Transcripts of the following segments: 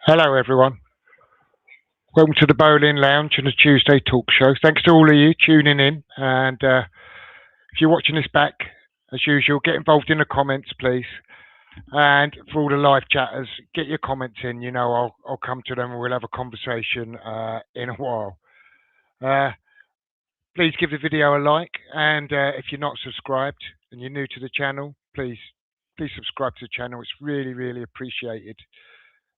Hello, everyone. Welcome to the Boleyn Lounge and the Tuesday Talkshow. Thanks to all of you tuning in. And if you're watching this back, as usual, get involved in the comments, please. And for all the live chatters, get your comments in. You know, I'll come to them and we'll have a conversation in a while. Please give the video a like. And if you're not subscribed and you're new to the channel, please subscribe to the channel. It's really, really appreciated.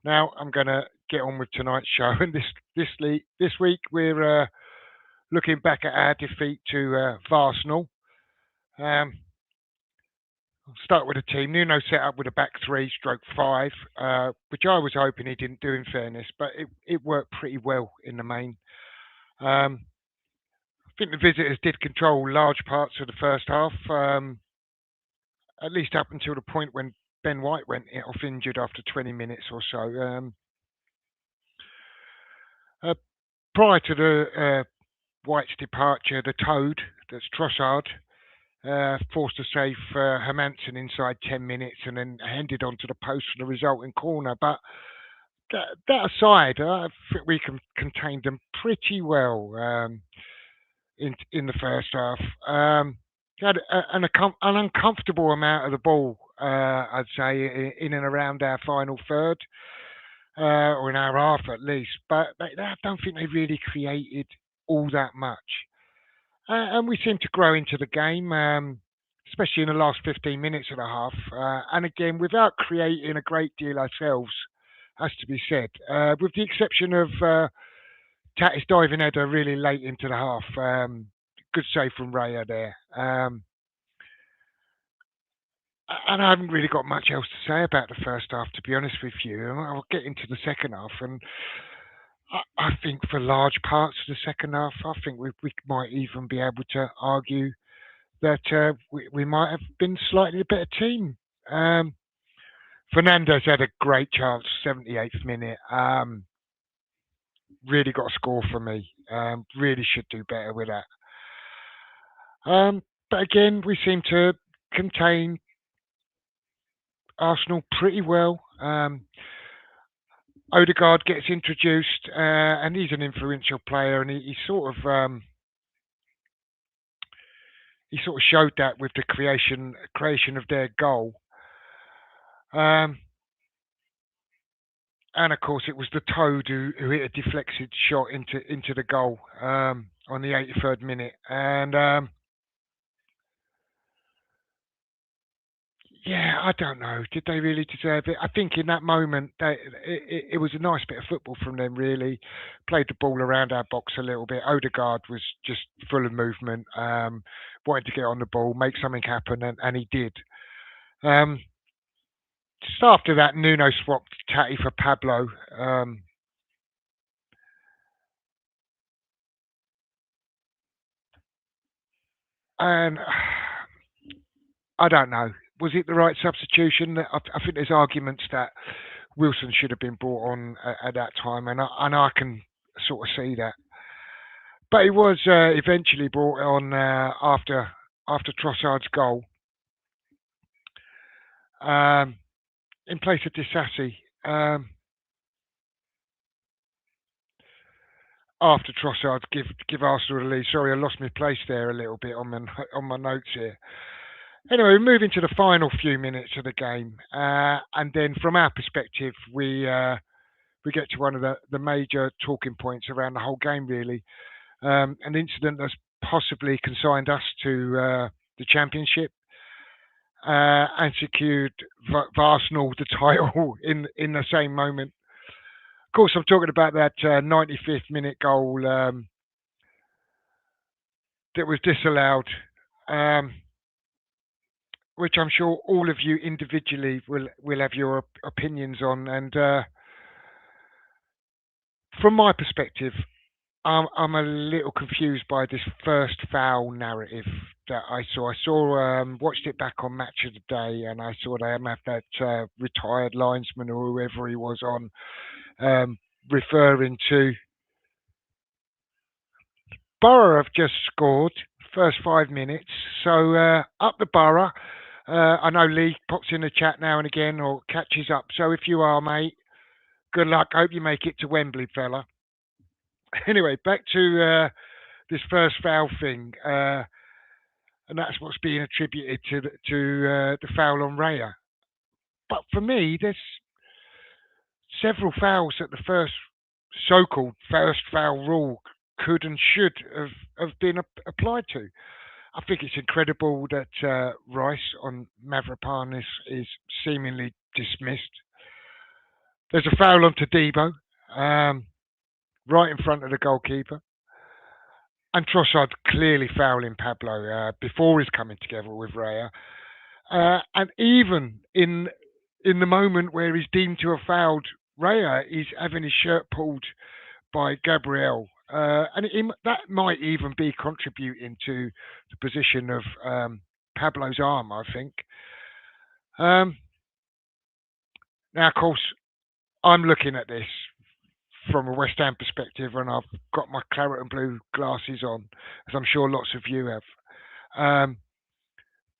Now I'm going to get on with tonight's show, and this week we're looking back at our defeat to VARsenal. I'll start with the team. Nuno set up with a back 3/5, which I was hoping he didn't do, in fairness, but it worked pretty well in the main. I think the visitors did control large parts of the first half, at least up until the point when Ben White went off injured after 20 minutes or so. Prior to the White's departure, the Toad, that's Trossard, forced a save for Hermansen inside 10 minutes and then handed onto the post for the resulting corner. But that aside, I think we contained them pretty well in the first half. Had an uncomfortable amount of the ball, I'd say, in and around our final third, or in our half at least. But I don't think they really created all that much. And we seemed to grow into the game, especially in the last 15 minutes of the half. And again, without creating a great deal ourselves, has to be said, with the exception of Tatis diving header really late into the half. Good save from Raya there. And I haven't really got much else to say about the first half, to be honest with you. I'll get into the second half, and I think for large parts of the second half, I think we might even be able to argue that we might have been slightly a better team. Fernandez had a great chance, 78th minute. Really got a score for me. Really should do better with that. But again, we seem to contain Arsenal pretty well. Odegaard gets introduced, and he's an influential player, and he sort of showed that with the creation of their goal. And of course, it was the Toad who hit a deflected shot into the goal on the 83rd minute, and yeah, I don't know. Did they really deserve it? I think in that moment, it was a nice bit of football from them, really. Played the ball around our box a little bit. Odegaard was just full of movement, wanted to get on the ball, make something happen, and he did. Just after that, Nuno swapped Tati for Pablo. And I don't know. Was it the right substitution? I think there's arguments that Wilson should have been brought on at that time, and I can sort of see that. But he was eventually brought on after Trossard's goal, in place of Disassi. After Trossard give Arsenal the lead. Sorry, I lost my place there a little bit on my notes here. Anyway, we move into the final few minutes of the game, and then from our perspective, we get to one of the major talking points around the whole game, really. An incident that's possibly consigned us to the championship and secured VARsenal the title in the same moment. Of course, I'm talking about that 95th minute goal that was disallowed. which I'm sure all of you individually will have your opinions on. And from my perspective, I'm a little confused by this first foul narrative that I saw. I saw watched it back on Match of the Day, and I saw they have that retired linesman or whoever he was on referring to Borough have just scored first 5 minutes, so up the Borough. I know Lee pops in the chat now and again or catches up. So if you are, mate, good luck. Hope you make it to Wembley, fella. Anyway, back to this first foul thing, and that's what's being attributed to the foul on Raya. But for me, there's several fouls that the first so-called first foul rule could and should have been applied to. I think it's incredible that Rice on Mavropanis is seemingly dismissed. There's a foul on Todibo, right in front of the goalkeeper. And Trossard clearly fouling Pablo before he's coming together with Raya. And even in the moment where he's deemed to have fouled Raya, he's having his shirt pulled by Gabriel. That might even be contributing to the position of Pablo's arm, I think. Now, of course, I'm looking at this from a West Ham perspective, and I've got my claret and blue glasses on, as I'm sure lots of you have.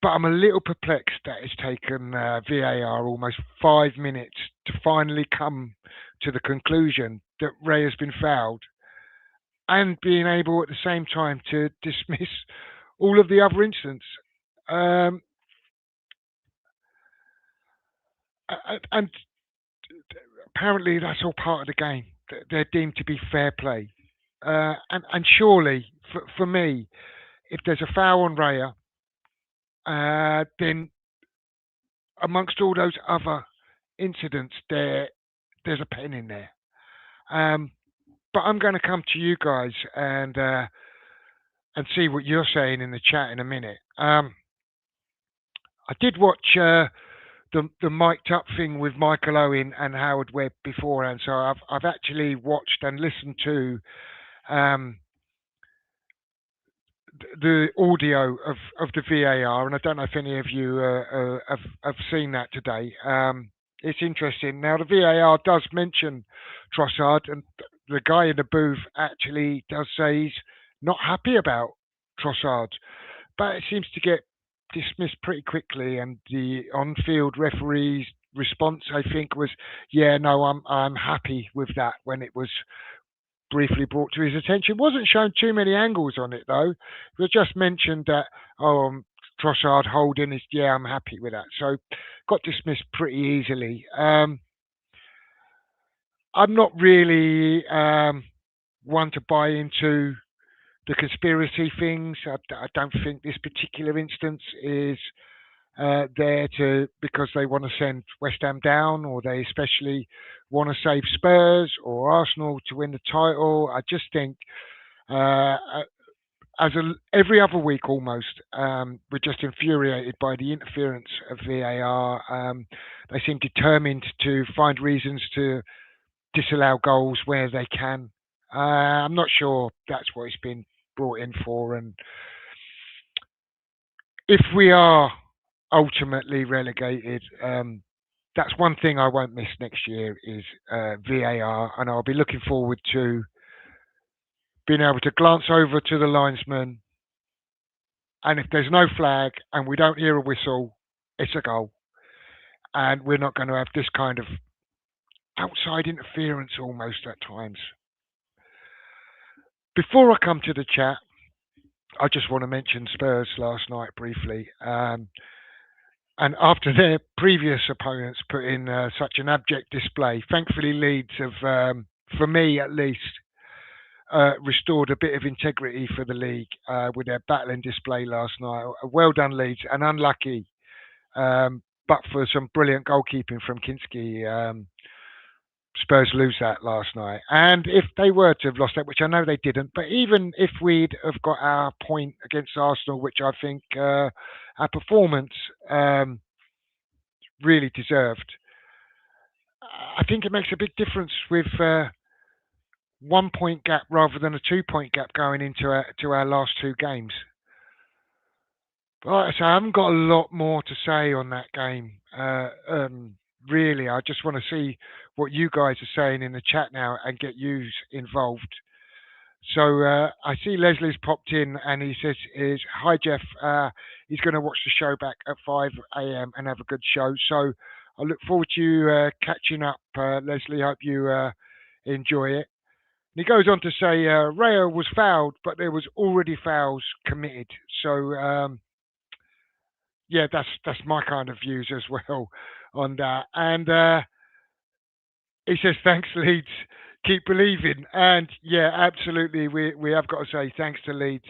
But I'm a little perplexed that it's taken VAR almost 5 minutes to finally come to the conclusion that Ray has been fouled, and being able at the same time to dismiss all of the other incidents. And apparently that's all part of the game. They're deemed to be fair play. And surely, for me, if there's a foul on Raya, then amongst all those other incidents, there's a pen in there. But I'm going to come to you guys and see what you're saying in the chat in a minute. I did watch the mic'd up thing with Michael Owen and Howard Webb beforehand, so I've actually watched and listened to the audio of the VAR, and I don't know if any of you have seen that today. It's interesting. Now, the VAR does mention Trossard, and the guy in the booth actually does say he's not happy about Trossard, but it seems to get dismissed pretty quickly. And the on-field referee's response, I think, was, "Yeah, no, I'm happy with that." When it was briefly brought to his attention, wasn't shown too many angles on it though. It was just mentioned that Trossard holding is, yeah, I'm happy with that. So got dismissed pretty easily. I'm not really one to buy into the conspiracy things. I don't think this particular instance is there because they want to send West Ham down, or they especially want to save Spurs or Arsenal to win the title. I just think, every other week almost, we're just infuriated by the interference of VAR. They seem determined to find reasons to disallow goals where they can. I'm not sure that's what it's been brought in for. And if we are ultimately relegated, that's one thing I won't miss next year is VAR, and I'll be looking forward to being able to glance over to the linesman, and if there's no flag and we don't hear a whistle, it's a goal. And we're not going to have this kind of outside interference almost at times. Before I come to the chat, I just want to mention Spurs last night briefly. And after their previous opponents put in such an abject display, thankfully Leeds have, for me at least, restored a bit of integrity for the league with their battling display last night. Well done, Leeds, and unlucky, but for some brilliant goalkeeping from Kinski. Spurs lose that last night. And if they were to have lost that, which I know they didn't, but even if we'd have got our point against Arsenal, which I think our performance really deserved, I think it makes a big difference with 1 point gap rather than a 2 point gap going into our last two games. But like I say, I haven't got a lot more to say on that game. Really, I just want to see what you guys are saying in the chat now and get you involved. So I see Leslie's popped in and he says, "Is hi Jeff. He's going to watch the show back at 5 a.m. and have a good show." So I look forward to you catching up, Leslie. Hope you enjoy it. And he goes on to say, Raya was fouled, but there was already fouls committed. So yeah, that's my kind of views as well on that. And he says, "Thanks, Leeds. Keep believing." And yeah, absolutely, we have got to say thanks to Leeds.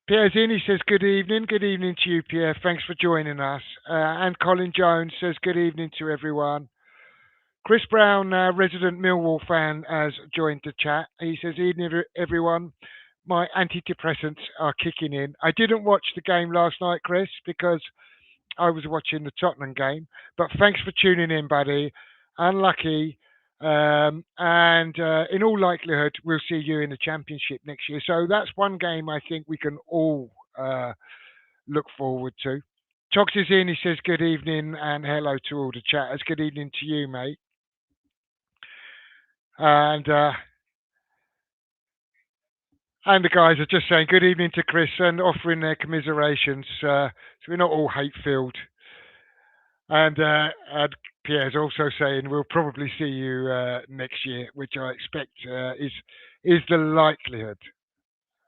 Pierre's in. He says, "Good evening. Good evening to you, Pierre. Thanks for joining us." And Colin Jones says, "Good evening to everyone." Chris Brown, resident Millwall fan, has joined the chat. He says, "Evening, everyone. My antidepressants are kicking in." I didn't watch the game last night, Chris, because I was watching the Tottenham game. But thanks for tuning in, buddy. Unlucky. And in all likelihood, we'll see you in the Championship next year. So that's one game I think we can all look forward to. Tox is in. He says, "Good evening and hello to all the chatters. Good evening to you, mate." And and the guys are just saying good evening to Chris and offering their commiserations. So we're not all hate filled. And Pierre's also saying we'll probably see you next year, which I expect is the likelihood,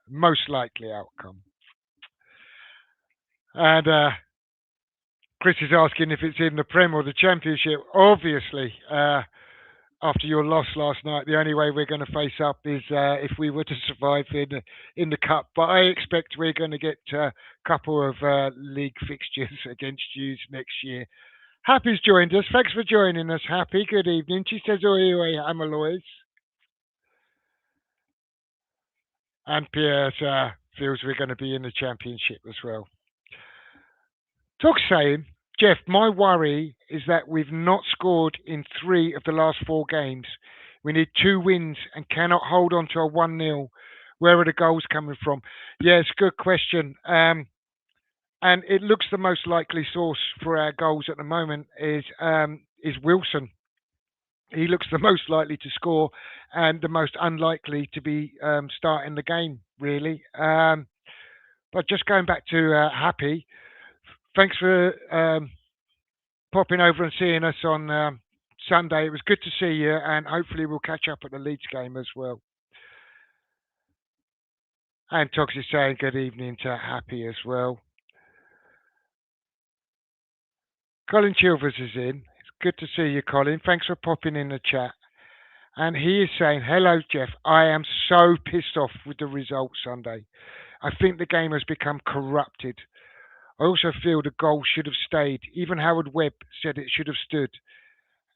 most likely outcome. And Chris is asking if it's in the Prem or the Championship. Obviously, after your loss last night, the only way we're going to face up is if we were to survive in the cup. But I expect we're going to get a couple of league fixtures against you next year. Happy's joined us. Thanks for joining us, Happy. Good evening. She says, "Oi, oi, Hammerlois." And Pierre feels we're going to be in the Championship as well. Talk saying, "Jeff, my worry is that we've not scored in 3 of the last 4 games. We need 2 wins and cannot hold on to a 1-0. Where are the goals coming from?" Yeah, it's a good question. And it looks the most likely source for our goals at the moment is Wilson. He looks the most likely to score and the most unlikely to be starting the game, really. But just going back to Happy, thanks for popping over and seeing us on Sunday. It was good to see you, and hopefully we'll catch up at the Leeds game as well. And Tox is saying good evening to Happy as well. Colin Chilvers is in. It's good to see you, Colin. Thanks for popping in the chat. And he is saying, "Hello, Jeff. I am so pissed off with the result Sunday. I think the game has become corrupted. I also feel the goal should have stayed. Even Howard Webb said it should have stood.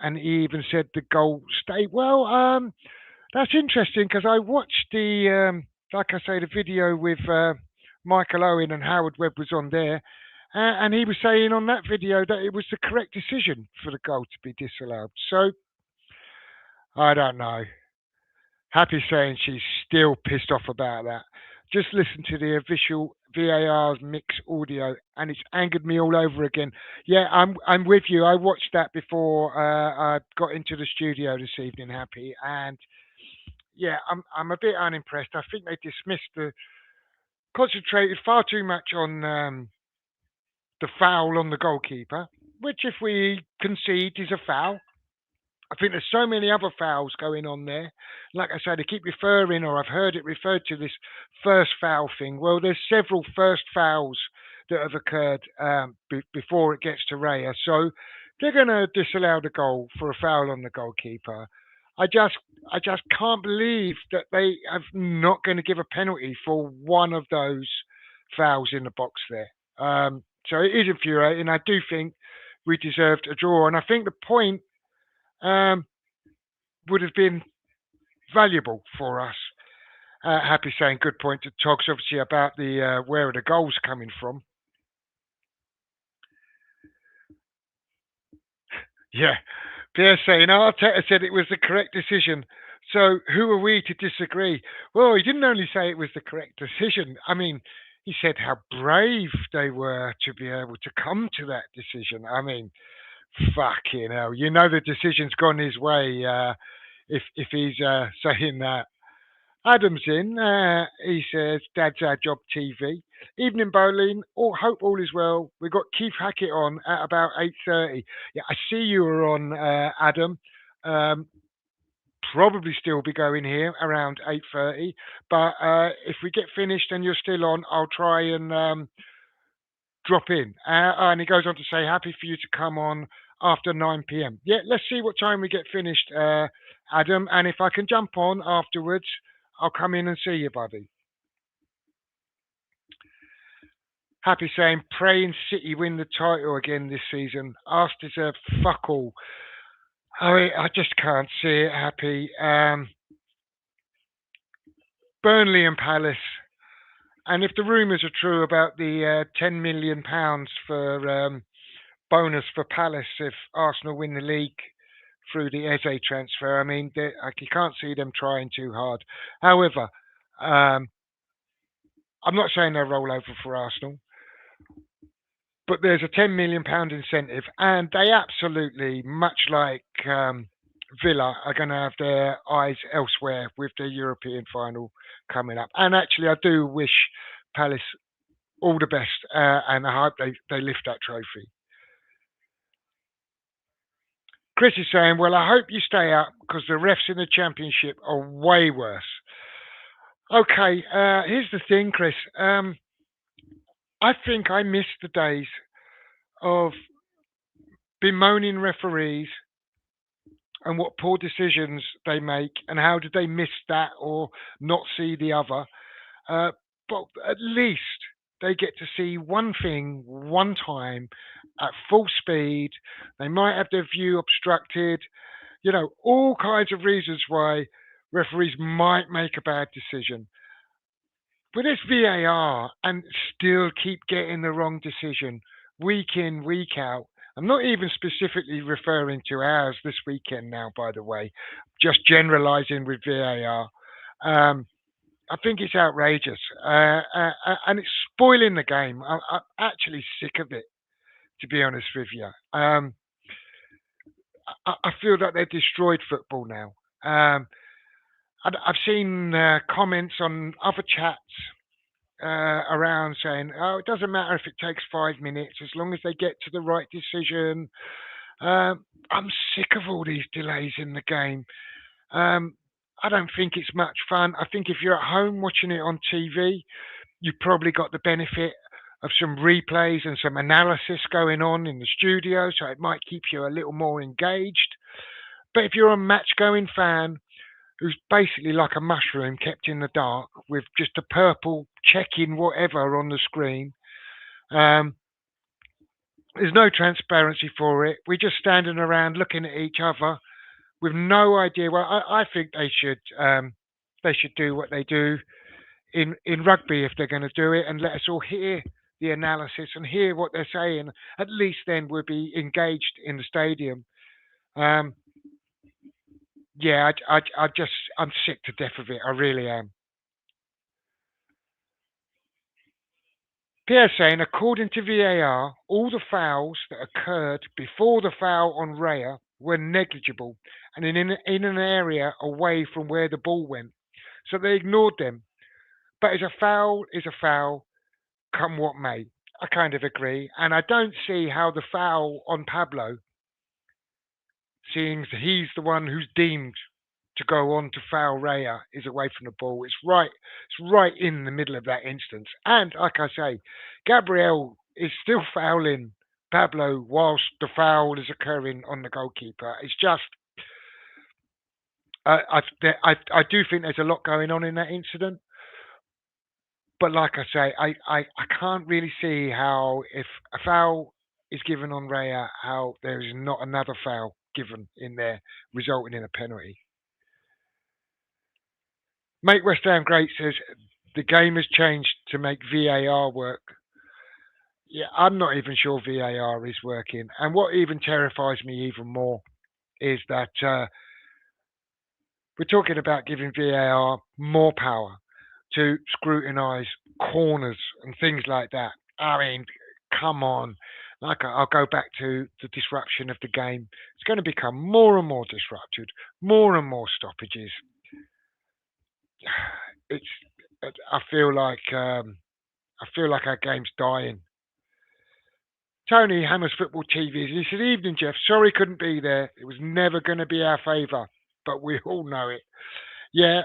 And he even said the goal stayed." Well, that's interesting because I watched like I say, the video with Michael Owen and Howard Webb was on there. And he was saying on that video that it was the correct decision for the goal to be disallowed. So, I don't know. Happy saying she's still pissed off about that. Just listen to the official VAR's mix audio, and it's angered me all over again. Yeah, I'm with you. I watched that before I got into the studio this evening, Happy, and yeah, I'm a bit unimpressed. I think they concentrated far too much on the foul on the goalkeeper, which if we concede is a foul. I think there's so many other fouls going on there. Like I say, they keep referring, or I've heard it referred to this first foul thing. Well, there's several first fouls that have occurred before it gets to Raya. So they're going to disallow the goal for a foul on the goalkeeper. I just can't believe that they have not going to give a penalty for one of those fouls in the box there. So it is infuriating. I do think we deserved a draw. And I think the point um, would have been valuable for us. Happy saying good point to Togs, obviously, about the where are the goals coming from. Yeah, Pierre saying Arteta said it was the correct decision. So who are we to disagree? Well, he didn't only say it was the correct decision. I mean, he said how brave they were to be able to come to that decision. I mean, fucking hell, you know the decision's gone his way if he's saying that. Adam's in. He says, "Dad's our job." TV. Evening bowling. All hope all is well. We've got Keith Hackett on at about 8:30. Yeah, I see you are on, Adam. Um, Probably still be going here around 8:30. But if we get finished and you're still on, I'll try and drop in. And he goes on to say, "Happy for you to come on after 9 p.m." Yeah, let's see what time we get finished, Adam. And if I can jump on afterwards, I'll come in and see you, buddy. Happy saying, praying City win the title again this season. Us deserve fuck all. I just can't see it, Happy. Burnley and Palace. And if the rumours are true about the £10 million for bonus for Palace if Arsenal win the league through the Eze transfer, I mean, you can't see them trying too hard. However, um, I'm not saying they'll roll over for Arsenal. But there's a £10 million incentive, and they absolutely, much like Villa, are going to have their eyes elsewhere with the European final coming up. And actually, I do wish Palace all the best, and I hope they lift that trophy. Chris is saying, "Well, I hope you stay up because the refs in the Championship are way worse." Okay, here's the thing, Chris. I think I miss the days of bemoaning referees and what poor decisions they make and how did they miss that or not see the other. Uh, but at least they get to see one thing one time at full speed. They might have their view obstructed. All kinds of reasons why referees might make a bad decision. But it's VAR and still keep getting the wrong decision week in, week out. I'm not even specifically referring to ours this weekend now, by the way, just generalizing with VAR. Um, I think it's outrageous and it's spoiling the game. I'm actually sick of it, to be honest with you. I feel that they've destroyed football now. I've seen comments on other chats around saying, "Oh, it doesn't matter if it takes 5 minutes as long as they get to the right decision." I'm sick of all these delays in the game. Um, I don't think it's much fun. I think if you're at home watching it on TV, you've probably got the benefit of some replays and some analysis going on in the studio, so it might keep you a little more engaged. But if you're a match going fan who's basically like a mushroom kept in the dark with just a purple checking whatever on the screen. Um, there's no transparency for it. We're just standing around looking at each other with no idea. Well, I think they should do what they do in rugby if they're going to do it, and let us all hear the analysis and hear what they're saying. At least then we'll be engaged in the stadium. Um, yeah, I'm sick to death of it. I really am. Pierre saying, according to VAR, all the fouls that occurred before the foul on Raya were negligible and in an area away from where the ball went. So they ignored them. But as a foul is a foul, come what may. I kind of agree. And I don't see how the foul on Pablo, seeing he's the one who's deemed to go on to foul Raya, is away from the ball. It's right in the middle of that instance. And like I say, Gabriel is still fouling Pablo whilst the foul is occurring on the goalkeeper. It's just I do think there's a lot going on in that incident. But like I say, I can't really see how if a foul is given on Raya, how there is not another foul given in there, resulting in a penalty. Make West Ham Great says the game has changed to make VAR work. Yeah, I'm not even sure VAR is working. And what even terrifies me even more is that we're talking about giving VAR more power to scrutinise corners and things like that. I mean, come on. Like I'll go back to the disruption of the game. It's going to become more and more disrupted, more and more stoppages. It's. I feel like our game's dying. Tony Hammers Football TV. He said, "Evening, Jeff. Sorry couldn't be there. It was never going to be our favour, but we all know it." Yeah,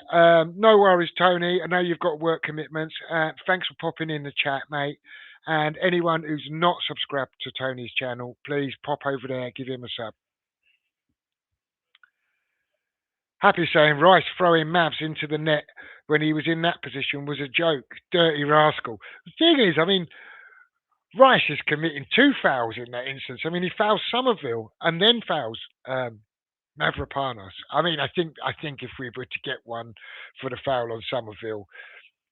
no worries, Tony. I know you've got work commitments. Thanks for popping in the chat, mate. And anyone who's not subscribed to Tony's channel, please pop over there, give him a sub. Happy saying Rice throwing Mavs into the net when he was in that position was a joke. Dirty rascal. The thing is, I mean, Rice is committing two fouls in that instance. I mean, he fouls Somerville and then fouls Mavropanos. I mean, I think if we were to get one for the foul on Somerville,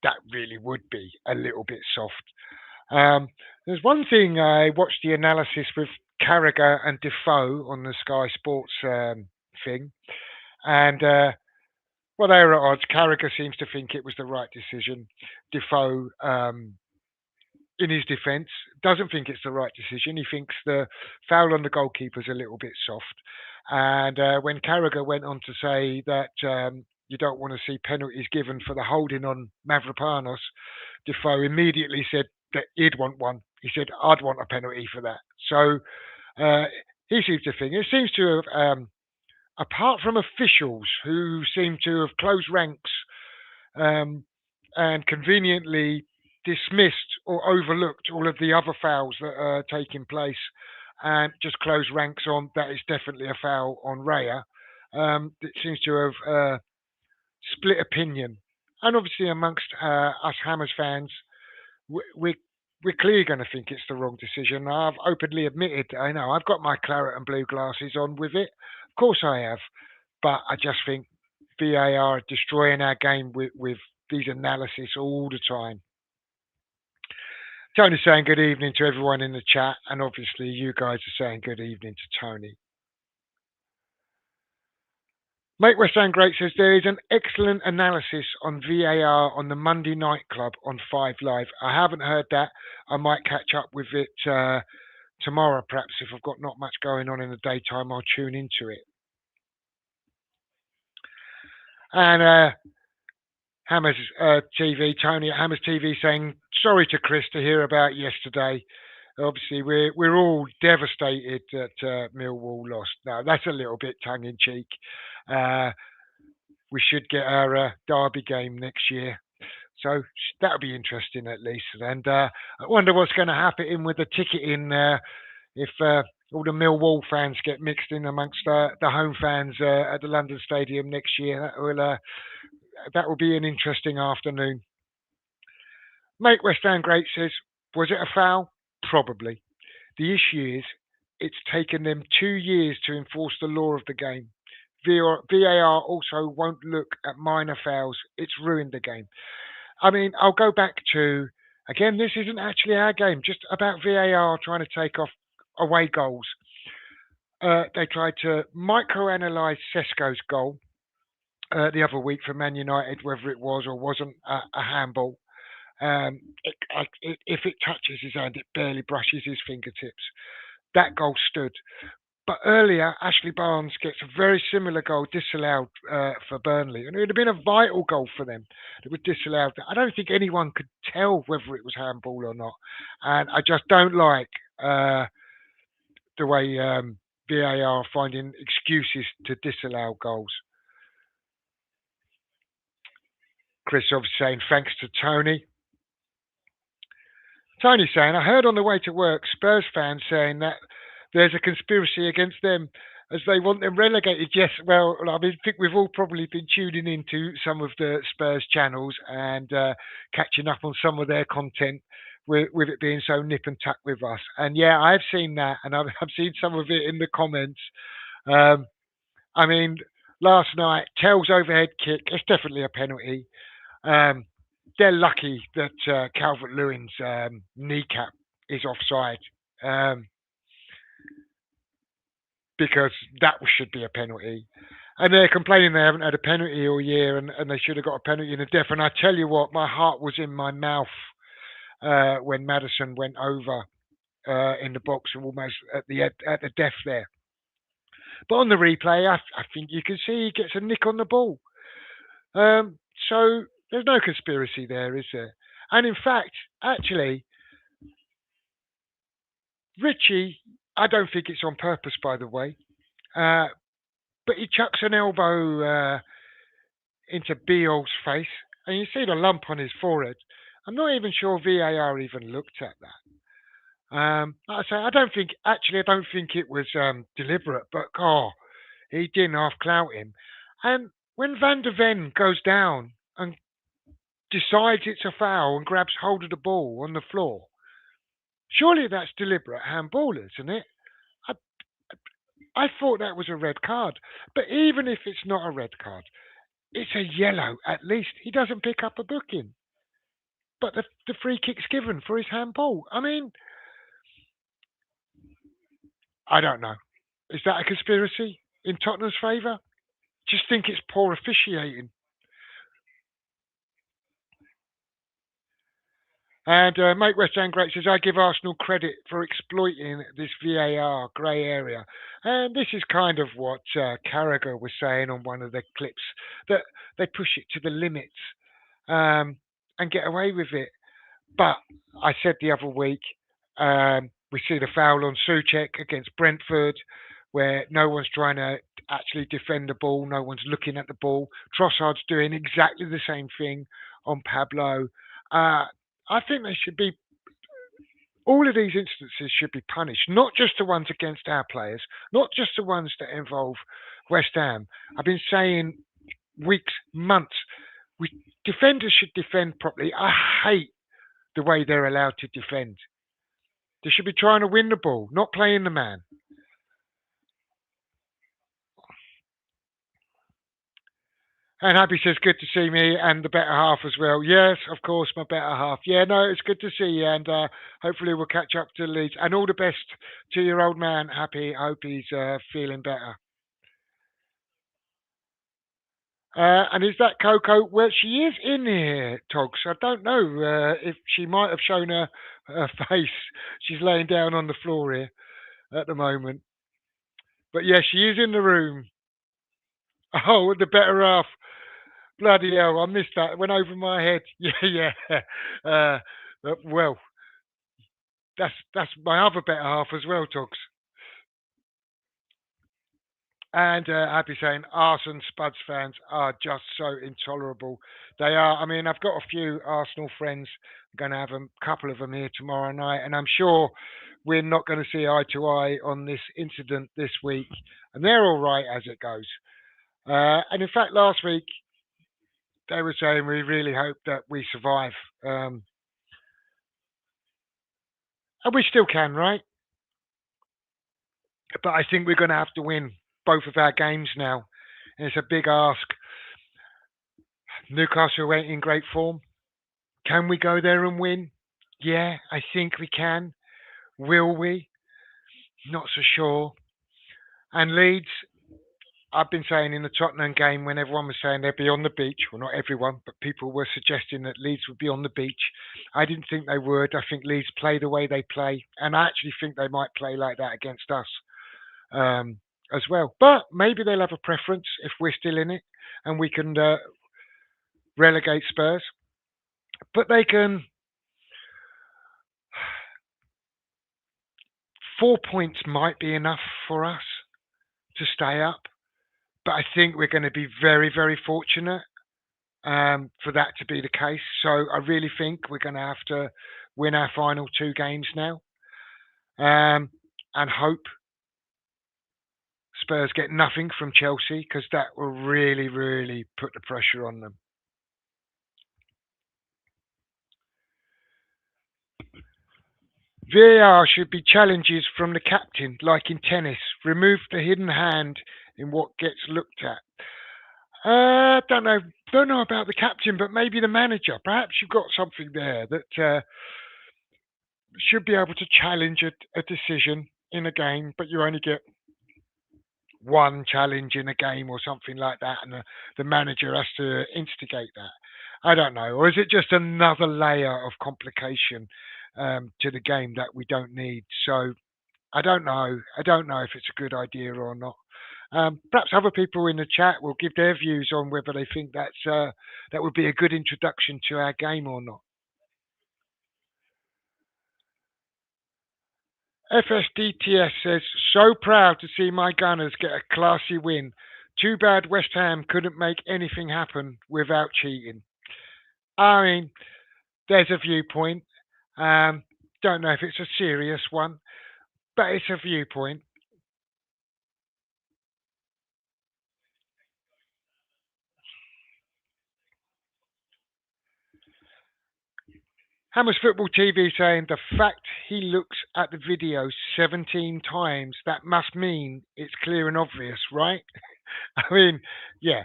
that really would be a little bit soft. There's one thing I watched the analysis with Carragher and Defoe on the Sky Sports thing, and well, they were at odds. Carragher seems to think it was the right decision. Defoe, in his defence, doesn't think it's the right decision. He thinks the foul on the goalkeeper is a little bit soft. And when Carragher went on to say that you don't want to see penalties given for the holding on Mavropanos, Defoe immediately said that he'd want one. He said, I'd want a penalty for that. So he seems to think, it seems to have, apart from officials who seem to have closed ranks and conveniently dismissed or overlooked all of the other fouls that are taking place and just closed ranks on that is definitely a foul on Raya. It seems to have split opinion. And obviously amongst us Hammers fans, we're clearly going to think it's the wrong decision. I've openly admitted, I know, I've got my claret and blue glasses on with it. Of course I have. But I just think VAR are destroying our game with these analysis all the time. Tony's saying good evening to everyone in the chat, and obviously you guys are saying good evening to Tony. Make West Ham Great says there is an excellent analysis on VAR on the Monday Night Club on 5 Live. I haven't heard that. I might catch up with it tomorrow, perhaps, if I've got not much going on in the daytime. I'll tune into it. And Hammers TV, Tony at Hammers TV saying, sorry to Chris to hear about yesterday. Obviously, we're all devastated that Millwall lost. Now, that's a little bit tongue-in-cheek. We should get our derby game next year. So that'll be interesting at least. And I wonder what's going to happen with the ticketing if all the Millwall fans get mixed in amongst the home fans at the London Stadium next year. That will be an interesting afternoon. Make West Ham Great says, was it a foul? Probably. The issue is it's taken them 2 years to enforce the law of the game. VAR also won't look at minor fouls. It's ruined the game. I mean, I'll go back to, again, this isn't actually our game, just about VAR trying to take off away goals. They tried to microanalyze Sesko's goal the other week for Man United, whether it was or wasn't a handball. If it touches his hand, it barely brushes his fingertips. That goal stood. But earlier, Ashley Barnes gets a very similar goal disallowed for Burnley. And it would have been a vital goal for them. It was disallowed. I don't think anyone could tell whether it was handball or not. And I just don't like the way VAR are finding excuses to disallow goals. Chris obviously saying thanks to Tony. Tony saying, I heard on the way to work Spurs fans saying that there's a conspiracy against them as they want them relegated. Yes, well, I think we've all probably been tuning into some of the Spurs channels and catching up on some of their content, with it being so nip and tuck with us. And yeah, I've seen that, and I've seen some of it in the comments. Um, I mean, last night, Tell's overhead kick, it's definitely a penalty. Um, they're lucky that Calvert Lewin's kneecap is offside, um, because that should be a penalty. And they're complaining they haven't had a penalty all year, and they should have got a penalty in the death. And I tell you what, my heart was in my mouth when Madison went over in the box and almost at the death there. But on the replay, I think you can see he gets a nick on the ball. Um, so there's no conspiracy there, is there? And in fact, actually, Richie, I don't think it's on purpose, by the way, uh, but he chucks an elbow into Beale's face, and you see the lump on his forehead. I'm not even sure VAR even looked at that. Like I say, I don't think it was deliberate, but he didn't half clout him. And when Van der Ven goes down and decides it's a foul and grabs hold of the ball on the floor, surely that's deliberate handball, isn't it? I, I thought that was a red card. But even if it's not a red card, it's a yellow at least. He doesn't pick up a booking. But the free kick's given for his handball. I mean, I don't know. Is that a conspiracy in Tottenham's favour? Just think it's poor officiating. And Mate West Ham Great says, I give Arsenal credit for exploiting this VAR grey area. And this is kind of what Carragher was saying on one of the clips, that they push it to the limits and get away with it. But I said the other week, we see the foul on Souček against Brentford, where no one's trying to actually defend the ball, no one's looking at the ball. Trossard's doing exactly the same thing on Pablo. I think they should be. All of these instances should be punished, not just the ones against our players, not just the ones that involve West Ham. I've been saying weeks, months, defenders should defend properly. I hate the way they're allowed to defend. They should be trying to win the ball, not playing the man. And Happy says, good to see me and the better half as well. Yes, of course, my better half. Yeah, no, it's good to see you. And hopefully we'll catch up to Leeds. And all the best to your old man, Happy. I hope he's feeling better. And is that Coco? Well, she is in here, Togs. I don't know if she might have shown her face. She's laying down on the floor here at the moment. But yeah, she is in the room. Oh, the better half. Bloody hell, I missed that. It went over my head. Yeah, yeah. Well, that's my other better half as well, Togs. And I'd be saying Arsenal Spuds fans are just so intolerable. They are. I mean, I've got a few Arsenal friends. I'm going to have a couple of them here tomorrow night, and I'm sure we're not going to see eye to eye on this incident this week. And they're all right as it goes. And in fact, last week they were saying we really hope that we survive. And we still can, right? But I think we're going to have to win both of our games now. And it's a big ask. Newcastle ain't in great form. Can we go there and win? Yeah, I think we can. Will we? Not so sure. And Leeds, I've been saying in the Tottenham game when everyone was saying they'd be on the beach, well, not everyone, but people were suggesting that Leeds would be on the beach. I didn't think they would. I think Leeds play the way they play, and I actually think they might play like that against us as well. But maybe they'll have a preference if we're still in it and we can relegate Spurs. But they can. 4 points might be enough for us to stay up. But I think we're going to be very, very fortunate for that to be the case. So I really think we're going to have to win our final two games now and hope Spurs get nothing from Chelsea, because that will really, really put the pressure on them. VAR should be challenges from the captain, like in tennis. Remove the hidden hand in what gets looked at. Don't know about the captain, but maybe the manager. Perhaps you've got something there that should be able to challenge a decision in a game, but you only get one challenge in a game or something like that, and the manager has to instigate that. I don't know, or is it just another layer of complication to the game that we don't need? So I don't know. I don't know if it's a good idea or not. Perhaps other people in the chat will give their views on whether they think that would be a good introduction to our game or not. FSDTS says, so proud to see my Gunners get a classy win. Too bad West Ham couldn't make anything happen without cheating. I mean, there's a viewpoint. Don't know if it's a serious one, but it's a viewpoint. Hammers Football TV saying the fact he looks at the video 17 times, that must mean it's clear and obvious, right? I mean, yeah.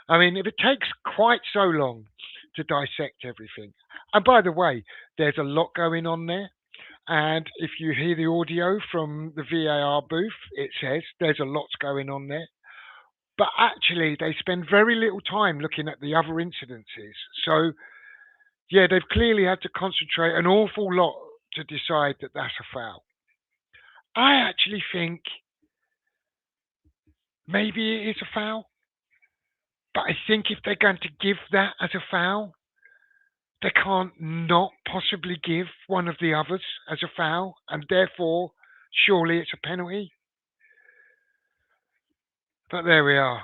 I mean, if it takes quite so long to dissect everything, and by the way, there's a lot going on there. And if you hear the audio from the VAR booth, it says there's a lot going on there. But actually, they spend very little time looking at the other incidences. So, yeah, they've clearly had to concentrate an awful lot to decide that that's a foul. I actually think maybe it is a foul, but I think if they're going to give that as a foul, they can't not possibly give one of the others as a foul, and therefore, surely it's a penalty. But there we are.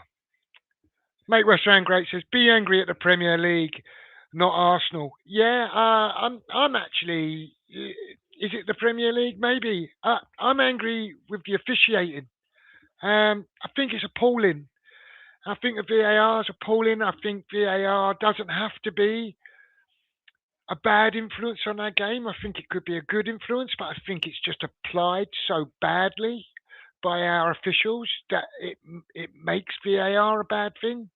Make West Ham great says, be angry at the Premier League, not Arsenal. Yeah, I'm actually. Is it the Premier League? Maybe. I'm angry with the officiating. I think it's appalling. I think the VAR is appalling. I think VAR doesn't have to be a bad influence on our game. I think it could be a good influence, but I think it's just applied so badly by our officials that it makes VAR a bad thing.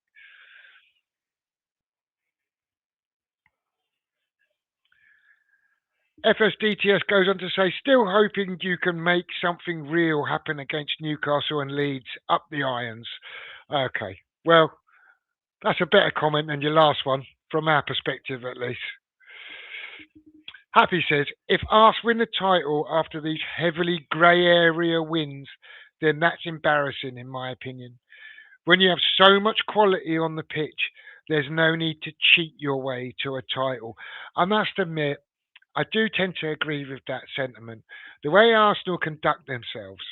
FSDTS goes on to say, still hoping you can make something real happen against Newcastle and Leeds. Up the irons. Okay, well, that's a better comment than your last one, from our perspective at least. Happy says, if Arse win the title after these heavily grey area wins, then that's embarrassing in my opinion. When you have so much quality on the pitch, there's no need to cheat your way to a title. I must admit, I do tend to agree with that sentiment. The way Arsenal conduct themselves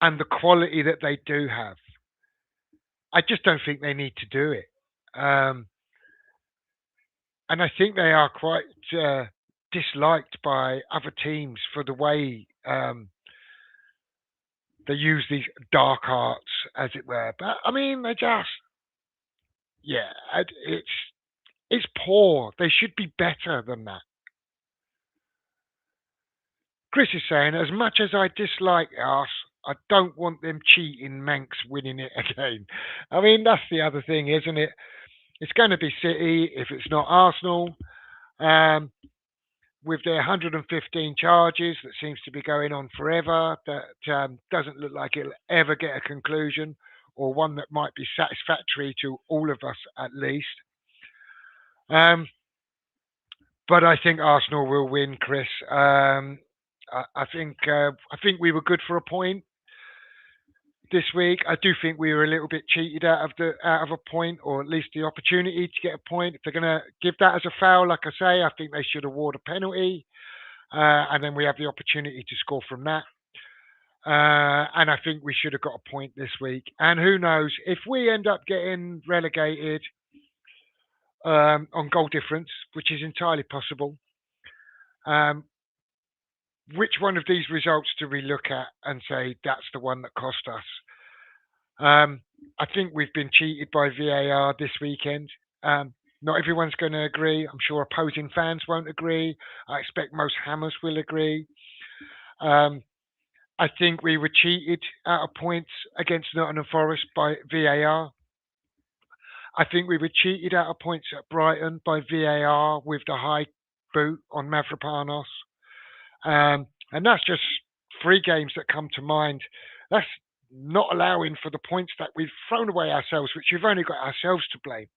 and the quality that they do have, I just don't think they need to do it. And I think they are quite disliked by other teams for the way they use these dark arts, as it were. But I mean, they just, yeah, it's poor. They should be better than that. Chris is saying, as much as I dislike us, I don't want them cheating Manx winning it again. I mean, that's the other thing, isn't it? It's going to be City if it's not Arsenal. With their 115 charges that seems to be going on forever, that doesn't look like it'll ever get a conclusion, or one that might be satisfactory to all of us at least. But I think Arsenal will win, Chris. I think we were good for a point this week. I do think we were a little bit cheated out of a point, or at least the opportunity to get a point. If they're going to give that as a foul, like I say, I think they should award a penalty, and then we have the opportunity to score from that. And I think we should have got a point this week. And who knows, if we end up getting relegated on goal difference, which is entirely possible, which one of these results do we look at and say that's the one that cost us? I think we've been cheated by VAR this weekend. Not everyone's going to agree. I'm sure opposing fans won't agree. I expect most Hammers will agree. Um, I think we were cheated out of points against Nottingham Forest by VAR. I think we were cheated out of points at Brighton by VAR with the high boot on Mavropanos. And that's just three games that come to mind. That's not allowing for the points that we've thrown away ourselves, which we've only got ourselves to blame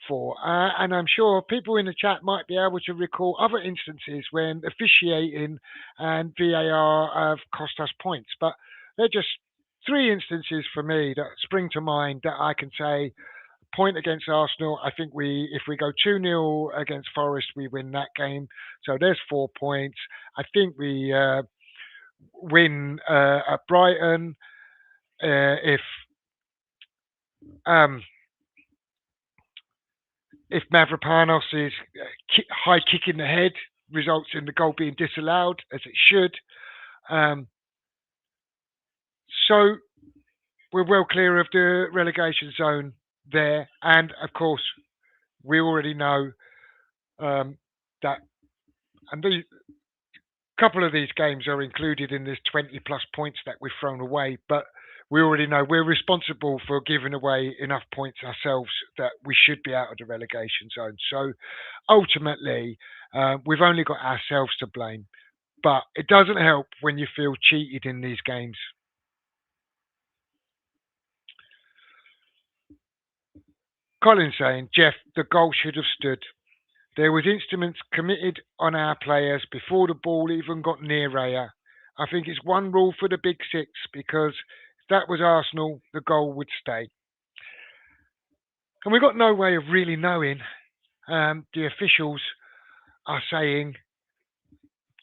for. And I'm sure people in the chat might be able to recall other instances when officiating and VAR have cost us points. But they're just three instances for me that spring to mind that I can say point against Arsenal. I think if we go 2-0 against Forest, we win that game. So there's 4 points. I think we win at Brighton. Um, if Mavropanos' high kick in the head results in the goal being disallowed, as it should. So we're well clear of the relegation zone there. And of course, we already know that, and the couple of these games are included in this 20 plus points that we've thrown away, but we already know we're responsible for giving away enough points ourselves that we should be out of the relegation zone. So ultimately, we've only got ourselves to blame, but it doesn't help when you feel cheated in these games. Colin's saying, Jeff, the goal should have stood. There was instruments committed on our players before the ball even got near Raya. I think it's one rule for the big six because if that was Arsenal, the goal would stay. And we've got no way of really knowing. The officials are saying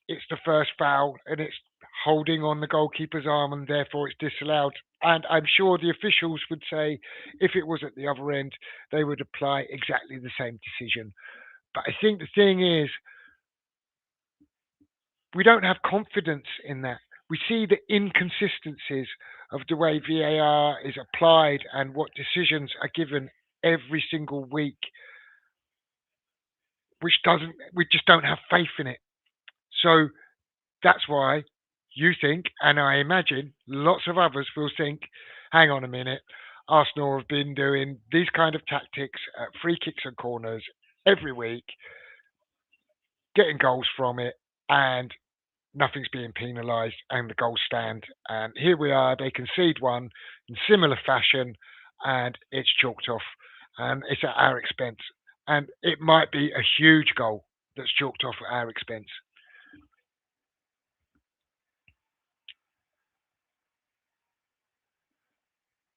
it's the first foul and it's holding on the goalkeeper's arm and therefore it's disallowed. And I'm sure the officials would say if it was at the other end, they would apply exactly the same decision. But I think the thing is, we don't have confidence in that. We see the inconsistencies of the way VAR is applied and what decisions are given every single week, we just don't have faith in it. So that's why you think, and I imagine lots of others will think, hang on a minute, Arsenal have been doing these kind of tactics at free kicks and corners every week, getting goals from it, and nothing's being penalised and the goals stand. And here we are, they concede one in similar fashion and it's chalked off and it's at our expense. And it might be a huge goal that's chalked off at our expense.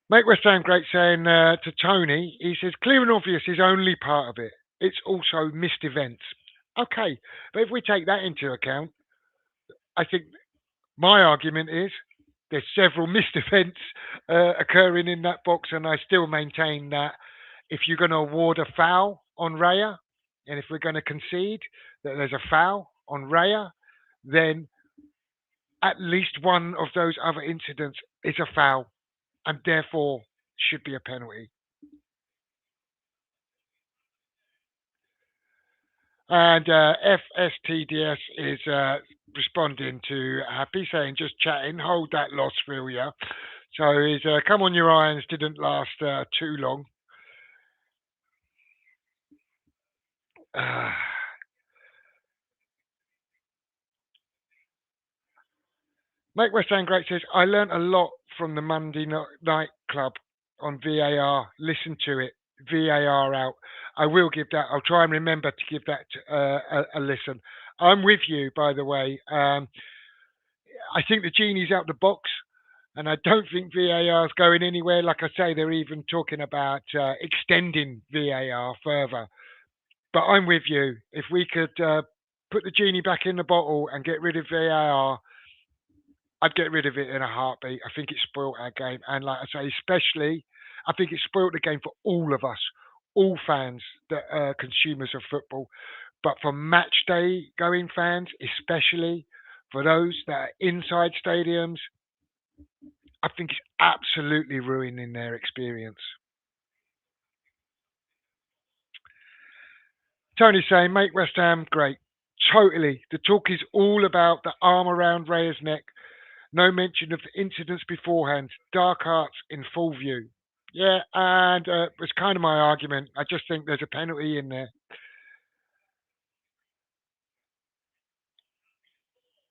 Make West Ham great saying to Tony, he says, clear and obvious is only part of it. It's also missed events. Okay, but if we take that into account, I think my argument is there's several missed events occurring in that box, and I still maintain that if you're going to award a foul on Raya, and if we're going to concede that there's a foul on Raya, then at least one of those other incidents is a foul, and therefore should be a penalty. And FSTDS is responding to Happy, saying, just chatting, hold that loss, will ya? So his come on your irons didn't last too long. Make West Ham Great says, I learnt a lot from the Monday night club on VAR. Listen to it. VAR out. I will give that. I'll try and remember to give that a listen. I'm with you, by the way. I think the genie's out the box, and I don't think VAR is going anywhere. Like I say, they're even talking about extending VAR further. But I'm with you. If we could put the genie back in the bottle and get rid of VAR, I'd get rid of it in a heartbeat. I think it spoilt our game. And like I say, especially, I think it spoilt the game for all of us, all fans that are consumers of football. But for match day going fans, especially for those that are inside stadiums, I think it's absolutely ruining their experience. Tony saying, make West Ham great. Totally. The talk is all about the arm around Raya's neck. No mention of the incidents beforehand. Dark arts in full view. Yeah, and it's kind of my argument. I just think there's a penalty in there.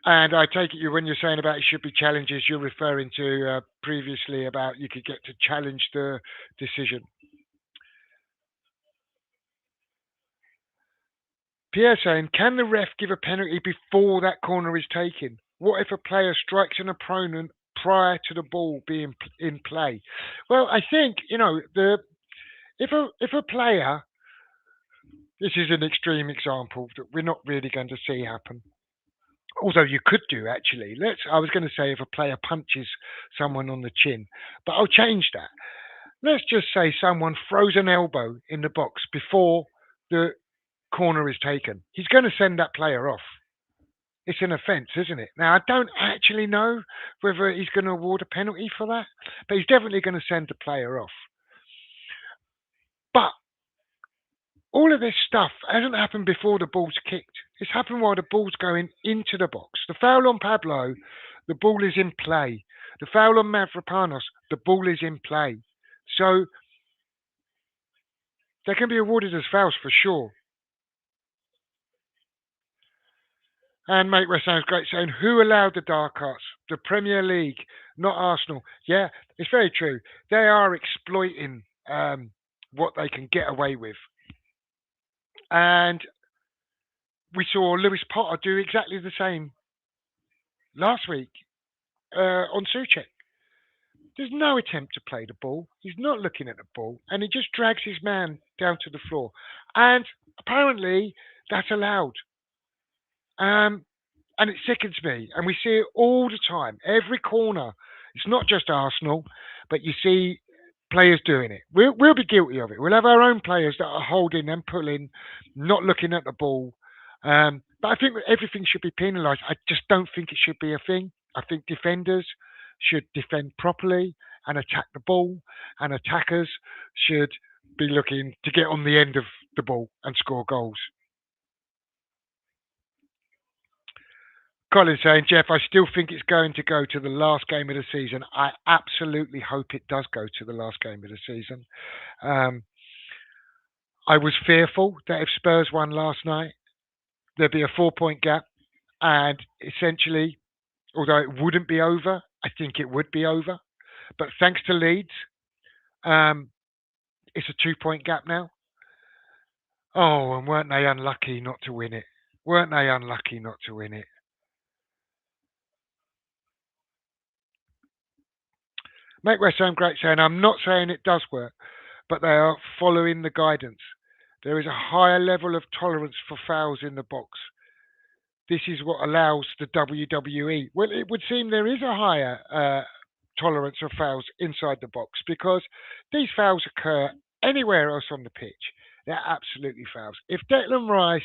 And I take it you when you're saying about it should be challenges, you're referring to previously about you could get to challenge the decision. Pierre saying, can the ref give a penalty before that corner is taken? What if a player strikes an opponent prior to the ball being in play? Well, I think the if a player, this is an extreme example that we're not really going to see happen. Although you could do actually. I was going to say if a player punches someone on the chin, but I'll change that. Let's just say someone throws an elbow in the box before the corner is taken. He's going to send that player off. It's an offence, isn't it? Now, I don't actually know whether he's going to award a penalty for that, but he's definitely going to send the player off. But all of this stuff hasn't happened before the ball's kicked. It's happened while the ball's going into the box. The foul on Pablo, the ball is in play. The foul on Mavropanos, the ball is in play. So they can be awarded as fouls for sure. And mate, West Ham's great saying, who allowed the dark arts? The Premier League, not Arsenal. Yeah, it's very true. They are exploiting what they can get away with. And we saw Lewis Potter do exactly the same last week on Suchek. There's no attempt to play the ball. He's not looking at the ball, and he just drags his man down to the floor. And apparently, that's allowed. Um, and it sickens me. And we see it all the time, every corner. It's not just Arsenal, but you see players doing it. We'll be guilty of it. We'll have our own players that are holding and pulling, not looking at the ball. But I think that everything should be penalised. I just don't think it should be a thing. I think defenders should defend properly and attack the ball, and attackers should be looking to get on the end of the ball and score goals. Colin saying, Jeff, I still think it's going to go to the last game of the season. I absolutely hope it does go to the last game of the season. Um, I was fearful that if Spurs won last night, there'd be a 4 point gap. And essentially, although it wouldn't be over, I think it would be over. But thanks to Leeds, um, it's a 2 point gap now. Oh, and weren't they unlucky not to win it? Weren't they unlucky not to win it? Make West Ham great saying, I'm not saying it does work, but they are following the guidance. There is a higher level of tolerance for fouls in the box. This is what allows the WWE. Well, it would seem there is a higher tolerance of fouls inside the box because these fouls occur anywhere else on the pitch. They're absolutely fouls. If Declan Rice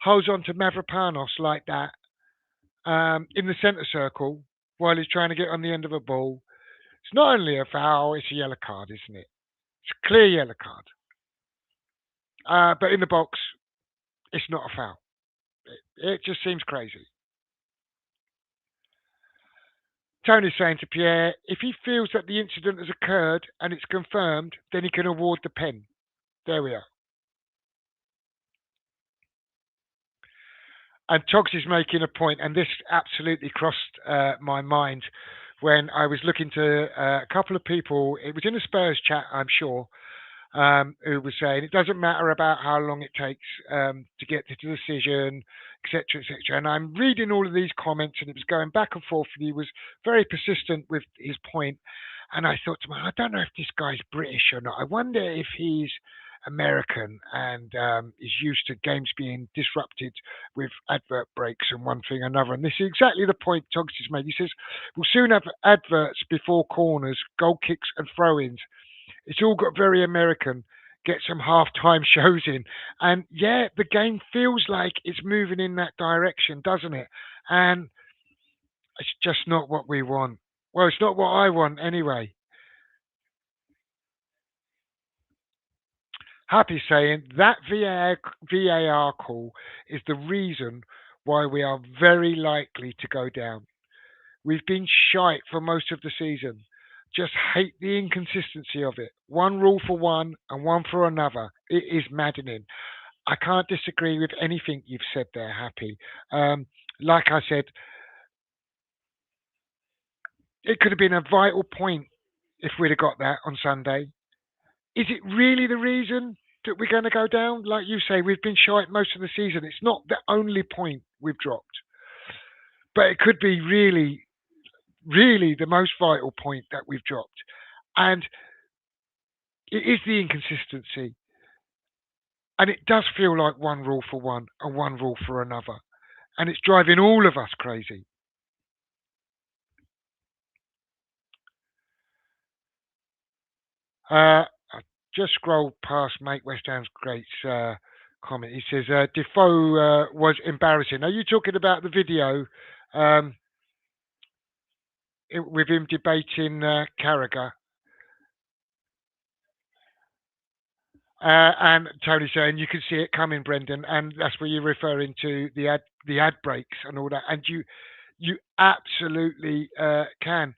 holds on to Mavropanos like that in the centre circle while he's trying to get on the end of a ball, it's not only a foul, it's a yellow card, isn't it? It's a clear yellow card. But in the box, it's not a foul. It just seems crazy. Tony's saying to Pierre, if he feels that the incident has occurred and it's confirmed, then he can award the pen. There we are. And Togs is making a point, and this absolutely crossed my mind when I was looking to a couple of people. It was in a Spurs chat, I'm sure, who was saying it doesn't matter about how long it takes to get to the decision, etc., etc. And I'm reading all of these comments, and it was going back and forth, and he was very persistent with his point. And I thought to myself, I don't know if this guy's British or not. I wonder if he's American and is used to games being disrupted with advert breaks and one thing or another. And this is exactly the point Togs has made. He says, we'll soon have adverts before corners, goal kicks and throw-ins. It's all got very American. Get some half-time shows in. And yeah, the game feels like it's moving in that direction, doesn't it? And it's just not what we want. Well, it's not what I want anyway. Happy saying that VAR call is the reason why we are very likely to go down. We've been shite for most of the season. Just hate the inconsistency of it. One rule for one and one for another. It is maddening. I can't disagree with anything you've said there, Happy. Like I said, it could have been a vital point if we'd have got that on Sunday. Is it really the reason that we're going to go down? Like you say, we've been shite most of the season. It's not the only point we've dropped, but it could be really, really the most vital point that we've dropped. And it is the inconsistency. And it does feel like one rule for one and one rule for another. And it's driving all of us crazy. I just scrolled past Mate West Ham's great comment. He says Defoe was embarrassing. Are you talking about the video um, with him debating Carragher? And Tony saying you can see it coming, Brendan, and that's where you're referring to the ad breaks and all that, and you absolutely can.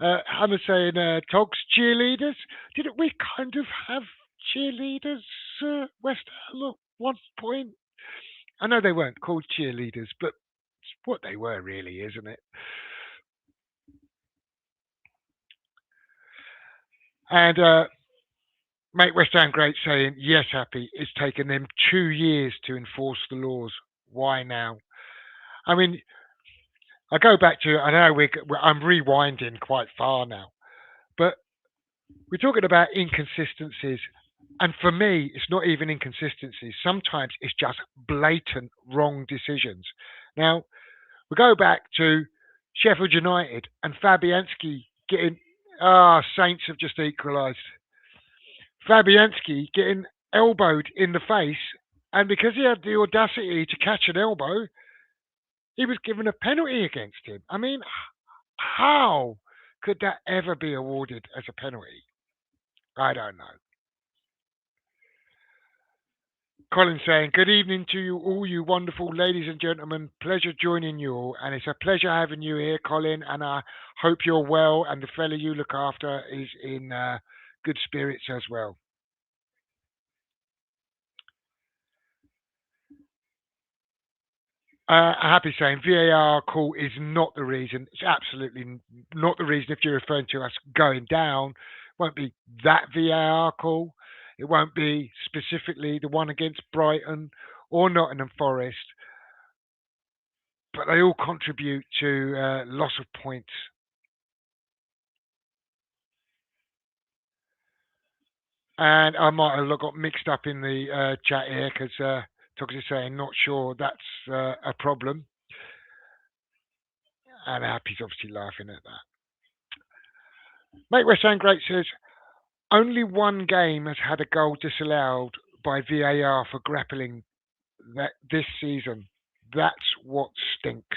Hannah saying Togs cheerleaders. Didn't we kind of have cheerleaders, West Ham at one point? I know they weren't called cheerleaders, but it's what they were really, isn't it? And Mate West Ham Great saying, yes, Happy, it's taken them 2 years to enforce the laws. Why now? I mean, I go back to, I know I'm rewinding quite far now, but we're talking about inconsistencies. And for me, it's not even inconsistencies. Sometimes it's just blatant wrong decisions. Now, we go back to Sheffield United and Fabianski getting, Saints have just equalised. Fabianski getting elbowed in the face, and because he had the audacity to catch an elbow, he was given a penalty against him. I mean, how could that ever be awarded as a penalty? I don't know. Colin saying, good evening to you all, you wonderful ladies and gentlemen. Pleasure joining you all. And it's a pleasure having you here, Colin. And I hope you're well and the fella you look after is in good spirits as well. Happy saying VAR call is not the reason. It's absolutely not the reason if you're referring to us going down. It won't be that VAR call. It won't be specifically the one against Brighton or Nottingham Forest, but they all contribute to loss of points. And I might have got mixed up in the chat here because Tox is saying not sure that's a problem. And Happy's obviously laughing at that. Mate West Ham Great says, only one game has had a goal disallowed by VAR for grappling this season. That's what stinks.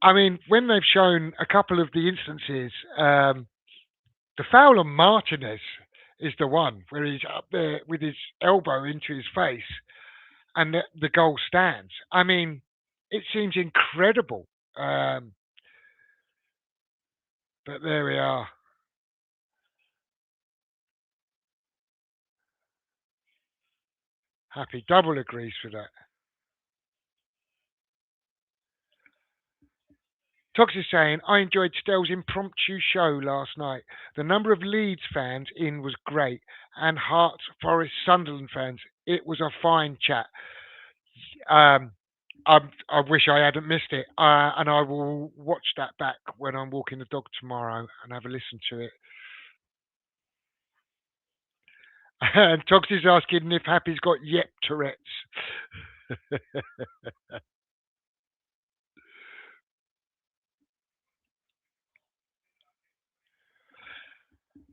I mean, when they've shown a couple of the instances, the foul on Martinez is the one where he's up there with his elbow into his face and the goal stands. I mean, it seems incredible. But there we are. Happy double agrees with that. Tox is saying, I enjoyed Stell's impromptu show last night. The number of Leeds fans in was great, and Hearts, Forest, Sunderland fans. It was a fine chat. Um, I wish I hadn't missed it, and I will watch that back when I'm walking the dog tomorrow and have a listen to it. And Tox is asking if Happy's got yep Tourette's.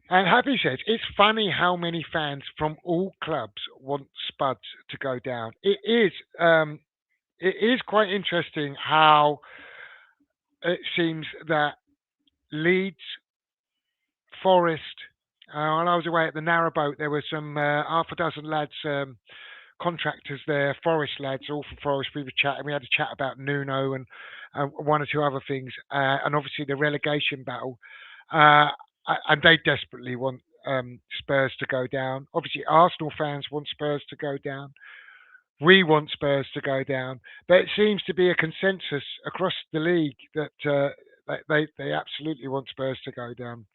And Happy says, it's funny how many fans from all clubs want Spuds to go down. It is quite interesting how it seems that Leeds, Forest, While I was away at the narrowboat, there were some half a dozen lads, contractors there, Forest lads, all from Forest. We were chatting. We had a chat about Nuno and one or two other things, and obviously the relegation battle. Uh, and they desperately want Spurs to go down. Obviously, Arsenal fans want Spurs to go down. We want Spurs to go down, but it seems to be a consensus across the league that they absolutely want Spurs to go down.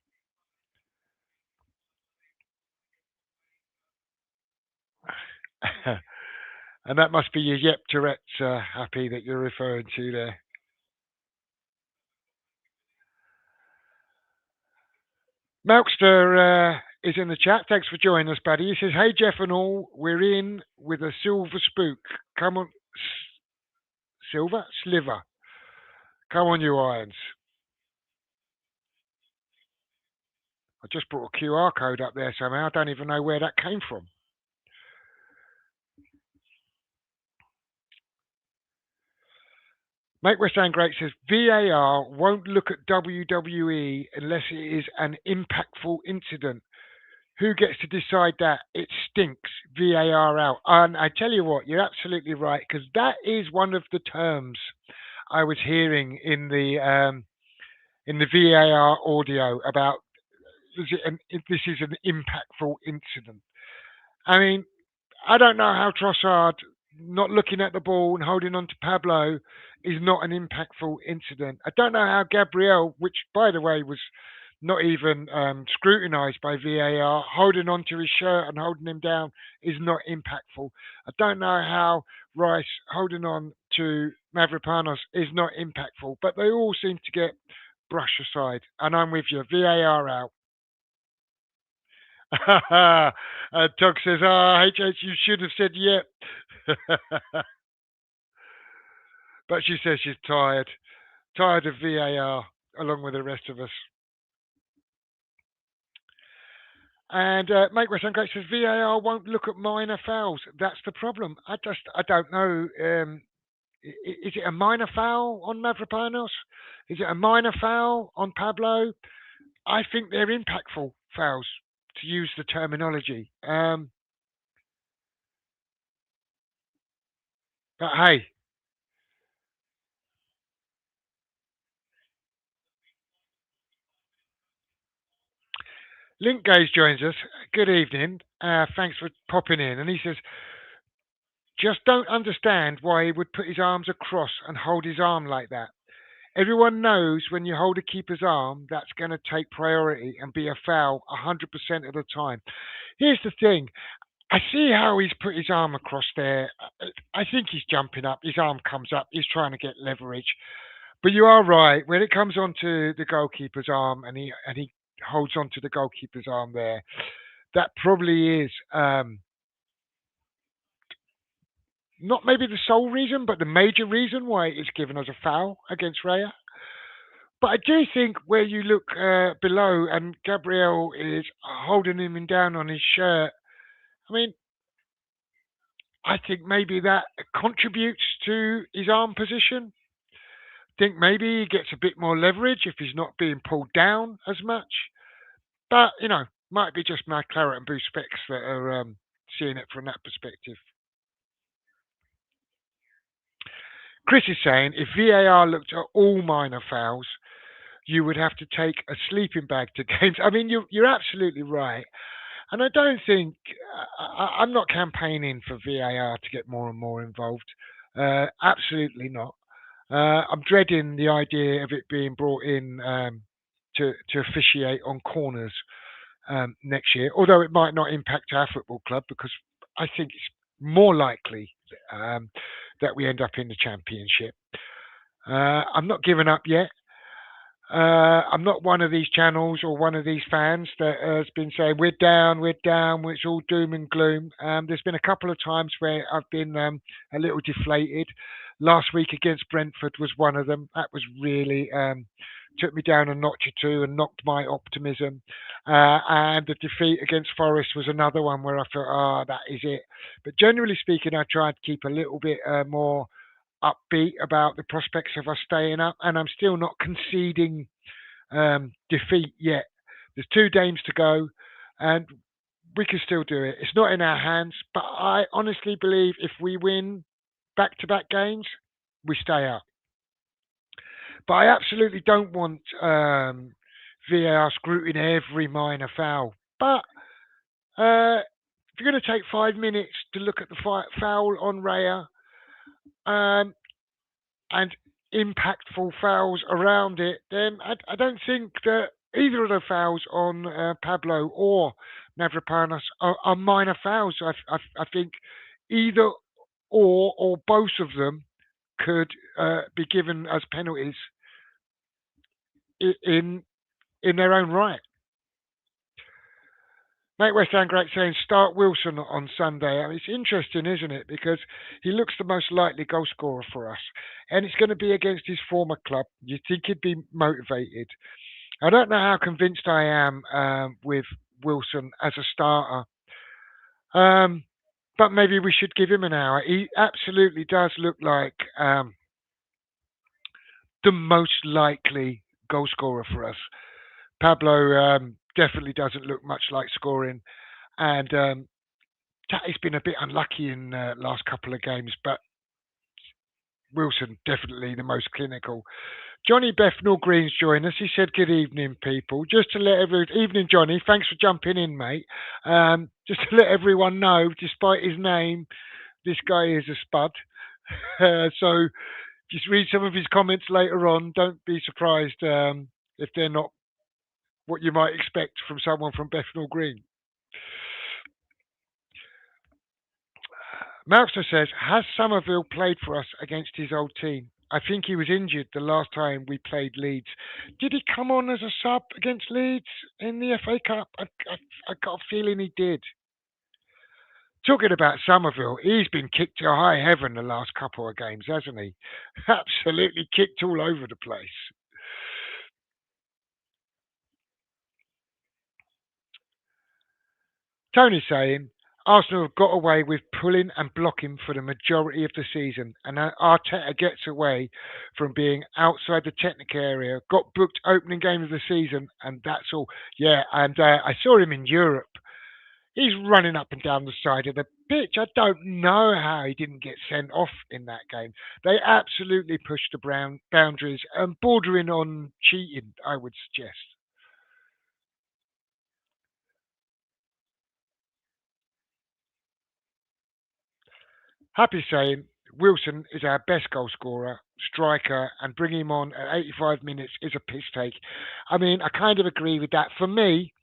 And that must be your Yep Tourette's happy that you're referring to there. Melkster is in the chat. Thanks for joining us, buddy. He says, "Hey Jeff and all, we're in with a silver spook. Come on, silver sliver. Come on, you irons." I just brought a QR code up there somehow. I don't even know where that came from. Make West Ham Great says VAR won't look at WWE unless it is an impactful incident. Who gets to decide that? It stinks. VAR out. And I tell you what, you're absolutely right, because that is one of the terms I was hearing in the VAR audio about if this is an impactful incident. I mean, I don't know how Trossard not looking at the ball and holding on to Pablo is not an impactful incident. I don't know how Gabriel, which by the way was not even scrutinised by VAR, holding on to his shirt and holding him down is not impactful. I don't know how Rice holding on to Mavropanos is not impactful, but they all seem to get brushed aside. And I'm with you. VAR out. Doug says, HH, you should have said yep. But she says she's tired. Tired of VAR, along with the rest of us. And Make West Ham Great says VAR won't look at minor fouls. That's the problem. I don't know. Is it a minor foul on Mavropanos? Is it a minor foul on Pablo? I think they're impactful fouls, to use the terminology. But hey, Link Gaze joins us. Good evening. Thanks for popping in. And he says, just don't understand why he would put his arms across and hold his arm like that. Everyone knows when you hold a keeper's arm, that's going to take priority and be a foul 100% of the time. Here's the thing. I see how he's put his arm across there. I think he's jumping up. His arm comes up. He's trying to get leverage. But you are right. When it comes onto the goalkeeper's arm and he holds onto the goalkeeper's arm there, that probably is not maybe the sole reason, but the major reason why it's given as a foul against Raya. But I do think where you look below and Gabriel is holding him down on his shirt, I mean, I think maybe that contributes to his arm position. Think maybe he gets a bit more leverage if he's not being pulled down as much. But, might be just my claret and boost specs that are seeing it from that perspective. Chris is saying if VAR looked at all minor fouls, you would have to take a sleeping bag to games. I mean, you're absolutely right. And I don't think, I'm not campaigning for VAR to get more and more involved. Absolutely not. I'm dreading the idea of it being brought in to officiate on corners next year, although it might not impact our football club because I think it's more likely that we end up in the championship. I'm not giving up yet. I'm not one of these channels or one of these fans that has been saying we're down, it's all doom and gloom. There's been a couple of times where I've been a little deflated. Last week against Brentford was one of them. That was really took me down a notch or two and knocked my optimism. And the defeat against Forest was another one where I thought, that is it. But generally speaking, I tried to keep a little bit more upbeat about the prospects of us staying up, and I'm still not conceding defeat yet. There's 2 games to go. and we can still do it. It's not in our hands, but I honestly believe if we win back-to-back games, we stay up. But I absolutely don't want VAR scrutiny every minor foul. But if you're going to take 5 minutes to look at the foul on Raya um, and impactful fouls around it, then I don't think that either of the fouls on Pablo or Mavropanos are minor fouls. I think either or both of them could be given as penalties in in their own right. Mate West Ham Great saying start Wilson on Sunday. I mean, it's interesting, isn't it? Because he looks the most likely goal scorer for us. And it's going to be against his former club. You think he'd be motivated. I don't know how convinced I am with Wilson as a starter. Um, but maybe we should give him an hour. He absolutely does look like the most likely goal scorer for us. Pablo definitely doesn't look much like scoring. And Tatty's been a bit unlucky in the last couple of games, but Wilson definitely the most clinical. Johnny Bethnal Green's joined us. He said, "Good evening, people. Just to let everyone, evening, Johnny. Thanks for jumping in, mate. Just to let everyone know, despite his name, this guy is a spud. So just read some of his comments later on. Don't be surprised if they're not what you might expect from someone from Bethnal Green." Malpster says, "Has Somerville played for us against his old team? I think he was injured the last time we played Leeds. Did he come on as a sub against Leeds in the FA Cup? I got a feeling he did." Talking about Somerville, he's been kicked to high heaven the last couple of games, hasn't he? Absolutely kicked all over the place. Tony saying, "Arsenal have got away with pulling and blocking for the majority of the season, and Arteta gets away from being outside the technical area. Got booked opening game of the season, and that's all." Yeah, and I saw him in Europe. He's running up and down the side of the pitch. I don't know how he didn't get sent off in that game. They absolutely pushed the boundaries and bordering on cheating, I would suggest. Happy saying Wilson is our best goal scorer, striker, and bringing him on at 85 minutes is a piss take. I mean, I kind of agree with that. For me,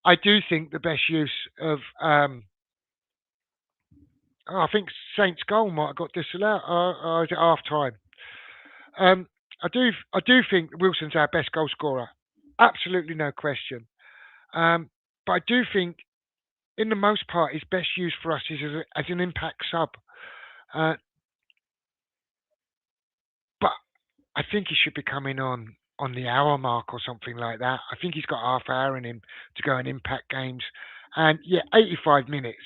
I do think the best use of, I think Saints' goal might have got disallowed, or is it half time? Um, I do think Wilson's our best goal scorer, absolutely no question. But I do think, in the most part, his best use for us is as an impact sub. Uh, but I think he should be coming on the hour mark or something like that. I think he's got half hour in him to go and impact games. And yeah, 85 minutes.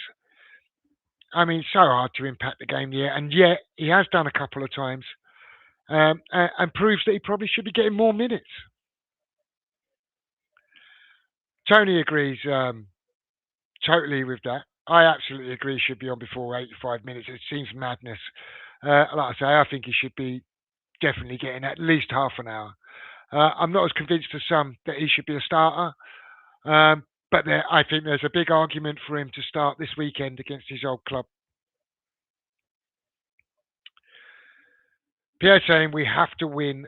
I mean, so hard to impact the game, yeah. And yet he has done a couple of times, and proves that he probably should be getting more minutes. Tony agrees totally with that. I absolutely agree he should be on before 85 minutes. It seems madness. Like I say, I think he should be definitely getting at least half an hour. I'm not as convinced as some that he should be a starter, but I think there's a big argument for him to start this weekend against his old club. Pierre saying we have to win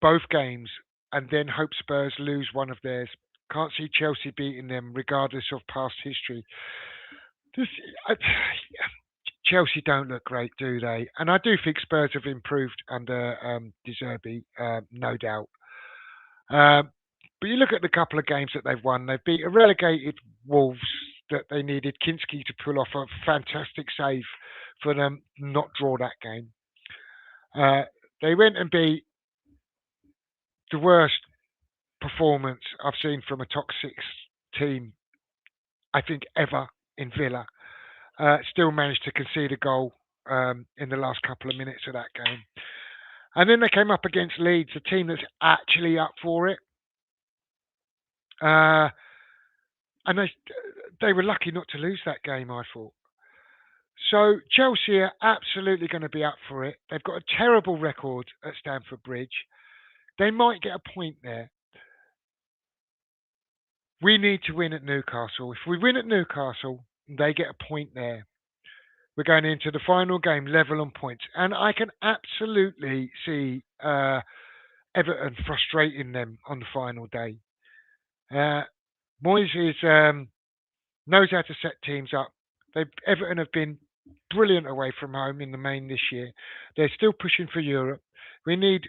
both games and then hope Spurs lose one of theirs. Can't see Chelsea beating them regardless of past history. This, I, Chelsea don't look great, do they? And I do think Spurs have improved under De Zerbi, no doubt. Um, but you look at the couple of games that they've won. They've beat a relegated Wolves that they needed Kinski to pull off a fantastic save for them not draw that game. They went and beat the worst performance I've seen from a top six team, I think, ever in Villa. Still managed to concede a goal in the last couple of minutes of that game. And then they came up against Leeds, a team that's actually up for it. and they were lucky not to lose that game, I thought. So Chelsea are absolutely going to be up for it. They've got a terrible record at Stamford Bridge. They might get a point there. We need to win at Newcastle. If we win at Newcastle, they get a point there. We're going into the final game level on points, and I can absolutely see Everton frustrating them on the final day. Uh, Moyes knows how to set teams up. Everton have been brilliant away from home in the main this year. They're still pushing for Europe. We need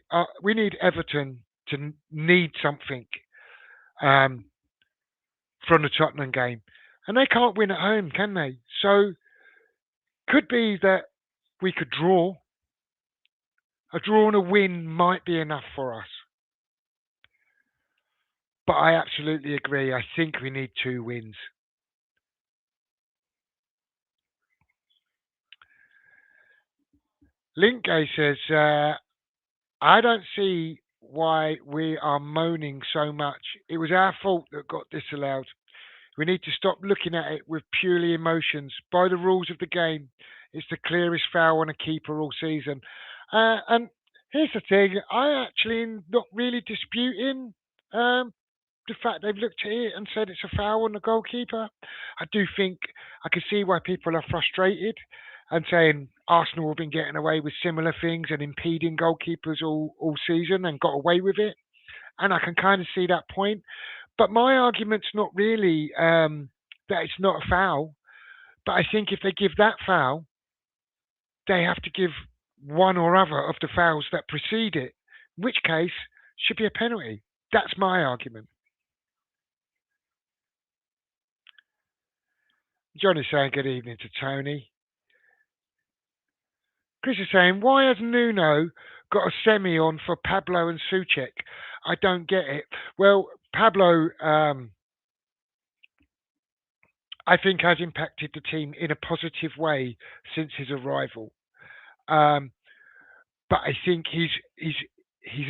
Everton to need something um, from the Tottenham game, and they can't win at home, can they? So could be that we could draw. A draw and a win might be enough for us. But I absolutely agree. I think we need two wins. Linkay says, I don't see why we are moaning so much. It was our fault that got disallowed. We need to stop looking at it with purely emotions. By the rules of the game, it's the clearest foul on a keeper all season. And here's the thing: I actually not really disputing um, the fact they've looked at it and said it's a foul on the goalkeeper. I do think I can see why people are frustrated and saying Arsenal have been getting away with similar things and impeding goalkeepers all season and got away with it. And I can kind of see that point. But my argument's not really that it's not a foul. But I think if they give that foul, they have to give one or other of the fouls that precede it, in which case should be a penalty. That's my argument. John is saying good evening to Tony. Chris is saying, why has Nuno got a semi on for Pablo and Suchek? I don't get it. Well, Pablo, I think, has impacted the team in a positive way since his arrival. Um, but I think he's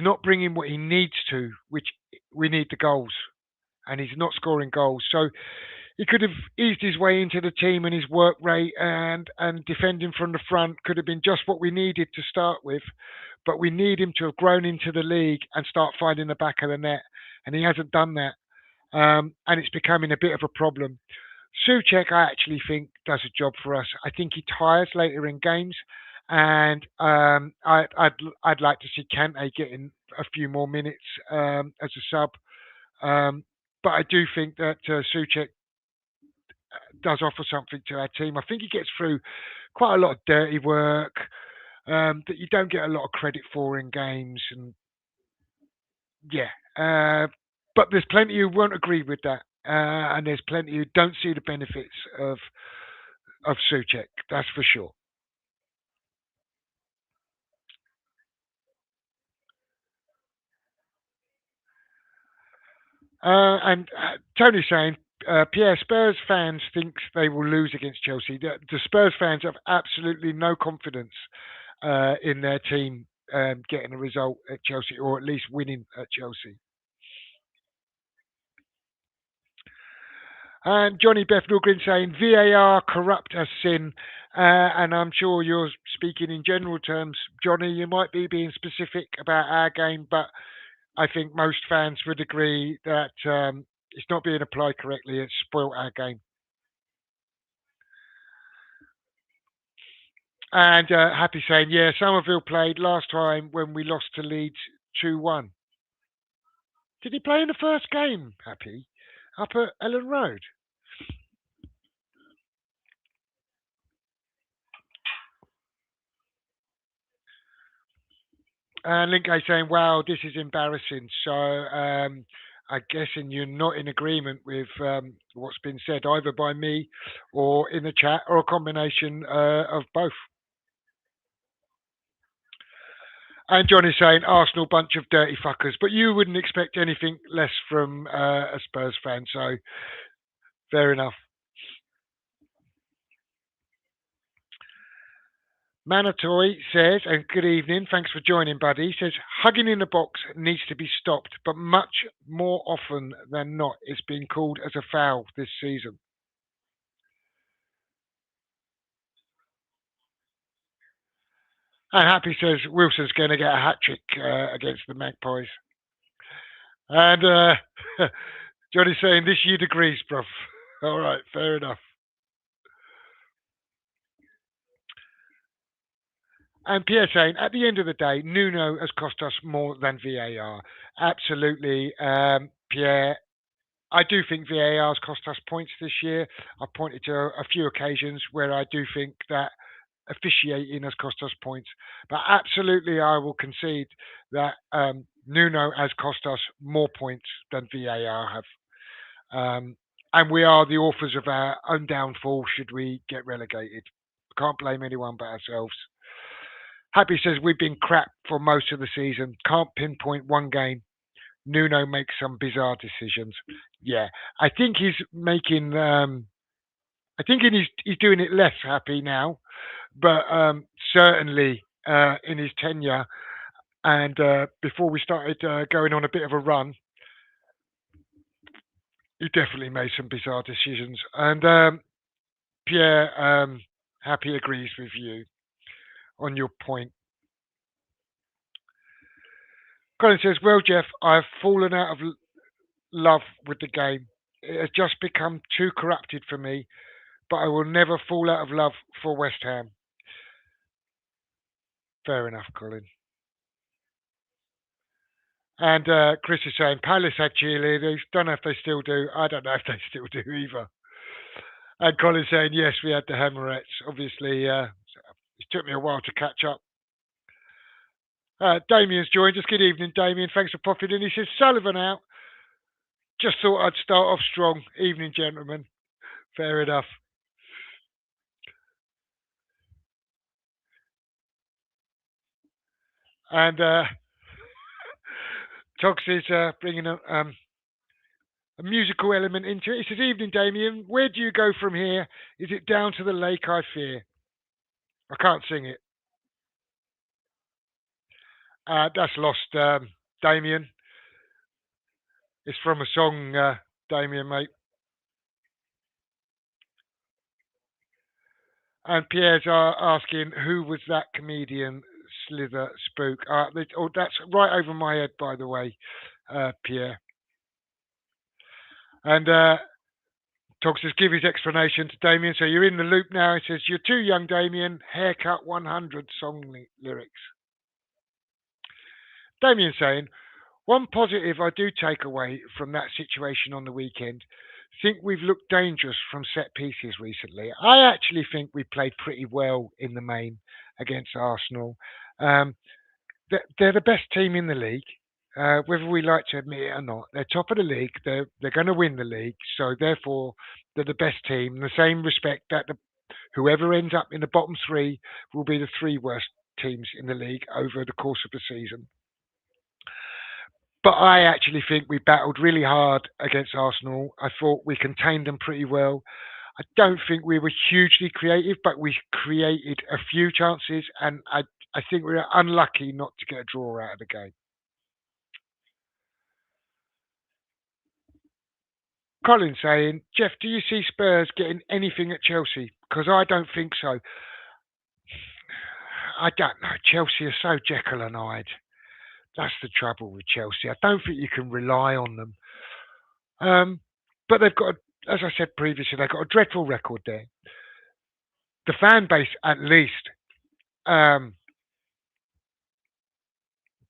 not bringing what he needs to, which we need the goals, and he's not scoring goals. So he could have eased his way into the team, and his work rate and defending from the front could have been just what we needed to start with. But we need him to have grown into the league and start finding the back of the net, and he hasn't done that. And it's becoming a bit of a problem. Suchek, I actually think, does a job for us. I think he tires later in games, and I'd like to see Kante getting a few more minutes as a sub. Um, but I do think that Suchek does offer something to our team. I think he gets through quite a lot of dirty work that you don't get a lot of credit for in games, and yeah. But there's plenty who won't agree with that, and there's plenty who don't see the benefits of Suchek. That's for sure. And Tony's saying, Pierre, Spurs fans thinks they will lose against Chelsea. The Spurs fans have absolutely no confidence in their team getting a result at Chelsea, or at least winning at Chelsea. And Johnny Bethnal Green saying VAR corrupt as sin. And I'm sure you're speaking in general terms, Johnny. You might be being specific about our game, but I think most fans would agree that it's not being applied correctly. It's spoilt our game. And Happy saying, yeah, Somerville played last time when we lost to Leeds 2-1. Did he play in the first game, Happy? Up at Ellen Road? And Linkay saying, wow, this is embarrassing. So I'm guessing you're not in agreement with what's been said either by me or in the chat or a combination of both. And John is saying Arsenal bunch of dirty fuckers, but you wouldn't expect anything less from a Spurs fan, so fair enough. Manatoy says, and good evening, thanks for joining, buddy. He says, hugging in the box needs to be stopped, but much more often than not, it's been called as a foul this season. And Happy says Wilson's going to get a hat trick against the Magpies. And Johnny's saying this year agrees, bruv. All right, fair enough. And Pierre saying, at the end of the day, Nuno has cost us more than VAR. Absolutely, Pierre. I do think VAR has cost us points this year. I pointed to a few occasions where I do think that officiating has cost us points. But absolutely, I will concede that Nuno has cost us more points than VAR have. And we are the authors of our own downfall should we get relegated. Can't blame anyone but ourselves. Happy says we've been crap for most of the season. Can't pinpoint one game. Nuno makes some bizarre decisions. Yeah, I think he's making. I think he's doing it less happy now, but certainly in his tenure and before we started going on a bit of a run, he definitely made some bizarre decisions. And Pierre, Happy agrees with you on your point. Colin says, "Well, Jeff, I've fallen out of love with the game. It has just become too corrupted for me, but I will never fall out of love for West Ham." Fair enough, Colin. And Chris is saying Palace had cheerleaders. Don't know if they still do. I don't know if they still do either. And Colin's saying yes, we had the Hammerettes. Obviously, it took me a while to catch up. Damien's joined us. Good evening, Damien. Thanks for popping in. He says Sullivan out. Just thought I'd start off strong. Evening, gentlemen. Fair enough. And Tox is bringing a musical element into it. He says, "Evening, Damien. Where do you go from here? Is it down to the lake? I fear." I can't sing it. That's lost, Damien. It's from a song, Damien, mate. And Pierre's asking, who was that comedian, Slither Spook? That's right over my head, by the way, Pierre. And Tog says, give his explanation to Damien. So you're in the loop now. He says, you're too young, Damien. Haircut 100 song lyrics. Damien saying, one positive I do take away from that situation on the weekend, think we've looked dangerous from set pieces recently. I actually think we played pretty well in the main against Arsenal. Um, they're the best team in the league, whether we like to admit it or not. They're top of the league. They're going to win the league, so therefore they're the best team. In the same respect that whoever ends up in the bottom three will be the three worst teams in the league over the course of the season. But I actually think we battled really hard against Arsenal. I thought we contained them pretty well. I don't think we were hugely creative, but we created a few chances, and I think we were unlucky not to get a draw out of the game. Colin saying, Jeff, do you see Spurs getting anything at Chelsea? Because I don't think so. I don't know. Chelsea are so Jekyll and Hyde. That's the trouble with Chelsea. I don't think you can rely on them. But they've got, as I said previously, they've got a dreadful record there. The fan base, at least, don't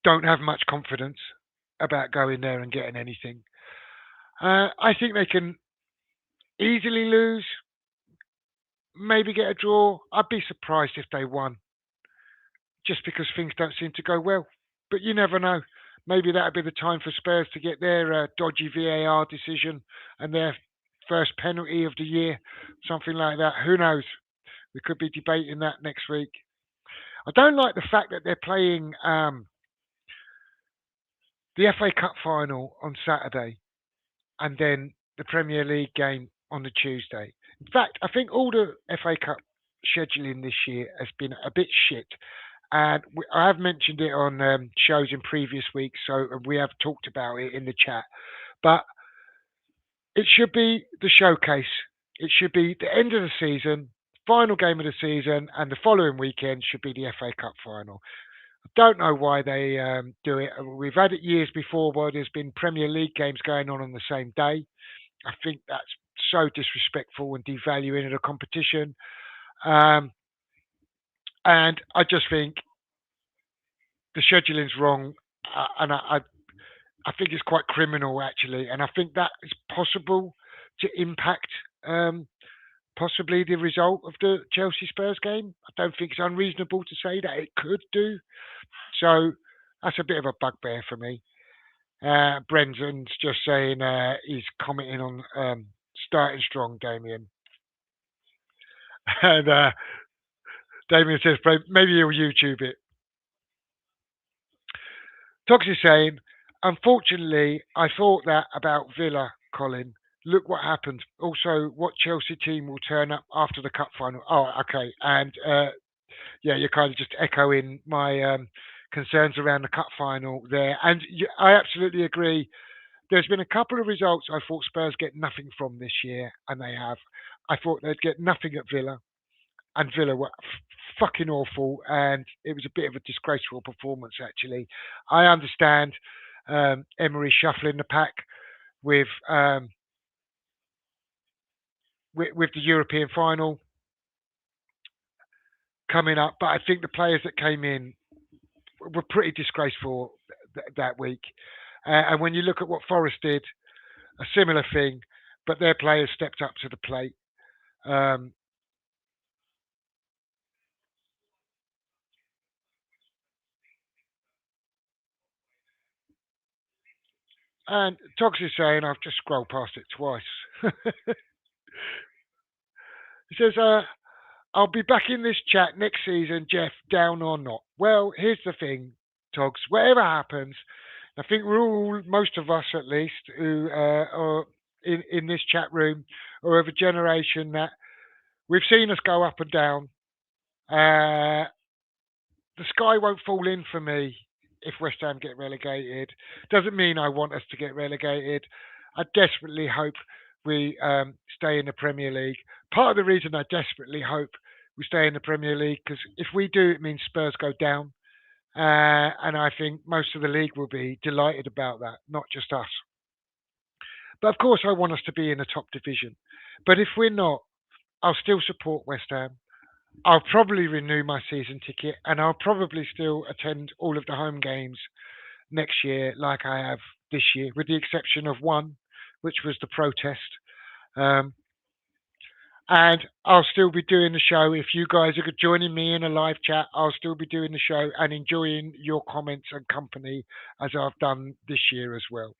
have much confidence about going there and getting anything. I think they can easily lose, maybe get a draw. I'd be surprised if they won, just because things don't seem to go well. But you never know. Maybe that'd be the time for Spurs to get their dodgy VAR decision and their first penalty of the year, something like that. Who knows? We could be debating that next week. I don't like the fact that they're playing the FA Cup final on Saturday and then the Premier League game on the Tuesday. In fact, I think all the FA Cup scheduling this year has been a bit shit. And I have mentioned it on shows in previous weeks, so we have talked about it in the chat. But it should be the showcase. It should be the end of the season, final game of the season, and the following weekend should be the FA Cup final. I don't know why they do it. We've had it years before where there's been Premier League games going on the same day. I think that's so disrespectful and devaluing of the competition. Um, and I just think the scheduling's wrong, and I think it's quite criminal actually, and I think that is possible to impact um, possibly the result of the Chelsea Spurs game. I don't think it's unreasonable to say that it could do. So that's a bit of a bugbear for me. Brendan's just saying he's commenting on starting strong, Damien. And Damien says maybe he'll YouTube it. Tox is saying, unfortunately, I thought that about Villa, Colin. Look what happened. Also, what Chelsea team will turn up after the cup final? Oh, okay. And yeah, you're kind of just echoing my concerns around the cup final there. And I absolutely agree. There's been a couple of results I thought Spurs get nothing from this year, and they have. I thought they'd get nothing at Villa, and Villa were fucking awful, and it was a bit of a disgraceful performance actually. I understand Emery shuffling the pack with with the European final coming up, but I think the players that came in were pretty disgraceful that week. And when you look at what Forest did, a similar thing, but their players stepped up to the plate. Um, and Tox is saying, I've just scrolled past it twice. He says, I'll be back in this chat next season, Jeff, down or not. Well, here's the thing, Togs. Whatever happens, I think we're all, most of us at least, who are in this chat room, are of a generation that we've seen us go up and down. Uh, the sky won't fall in for me if West Ham get relegated. Doesn't mean I want us to get relegated. I desperately hope we stay in the Premier League. Part of the reason I desperately hope we stay in the Premier League because if we do, it means Spurs go down, and I think most of the league will be delighted about that, not just us. But of course, I want us to be in the top division. But if we're not, I'll still support West Ham. I'll probably renew my season ticket and I'll probably still attend all of the home games next year, like I have this year, with the exception of one, which was the protest. Um, and I'll still be doing the show. If you guys are joining me in a live chat, I'll still be doing the show and enjoying your comments and company as I've done this year as well.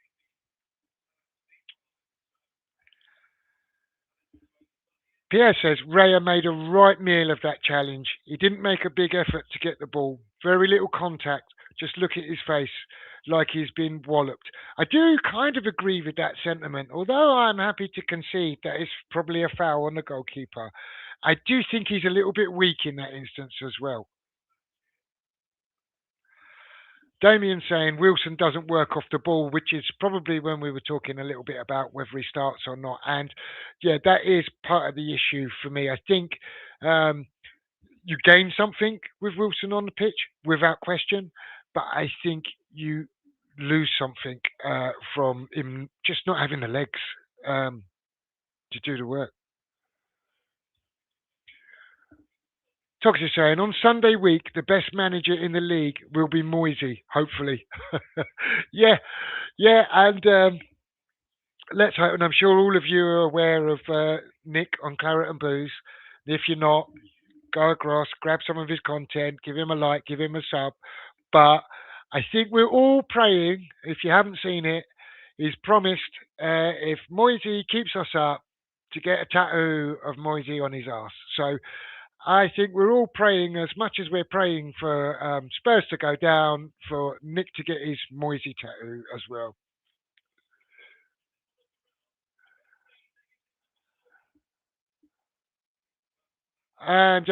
Pierre says Raya made a right meal of that challenge. He didn't make a big effort to get the ball. Very little contact. Just look at his face like he's been walloped. I do kind of agree with that sentiment, although I'm happy to concede that it's probably a foul on the goalkeeper. I do think he's a little bit weak in that instance as well. Damien saying Wilson doesn't work off the ball, which is probably when we were talking a little bit about whether he starts or not. And yeah, that is part of the issue for me. I think um, you gain something with Wilson on the pitch without question, but I think you lose something from him just not having the legs um, to do the work. Tox is saying on Sunday week, the best manager in the league will be Moisey, hopefully. Yeah, yeah, and let's hope, and I'm sure all of you are aware of Nick on Claret and Booze. If you're not, go across, grab some of his content, give him a like, give him a sub. But I think we're all praying. If you haven't seen it, he's promised if Moisey keeps us up to get a tattoo of Moisey on his ass. So I think we're all praying as much as we're praying for Spurs to go down, for Nick to get his Moisey tattoo as well. And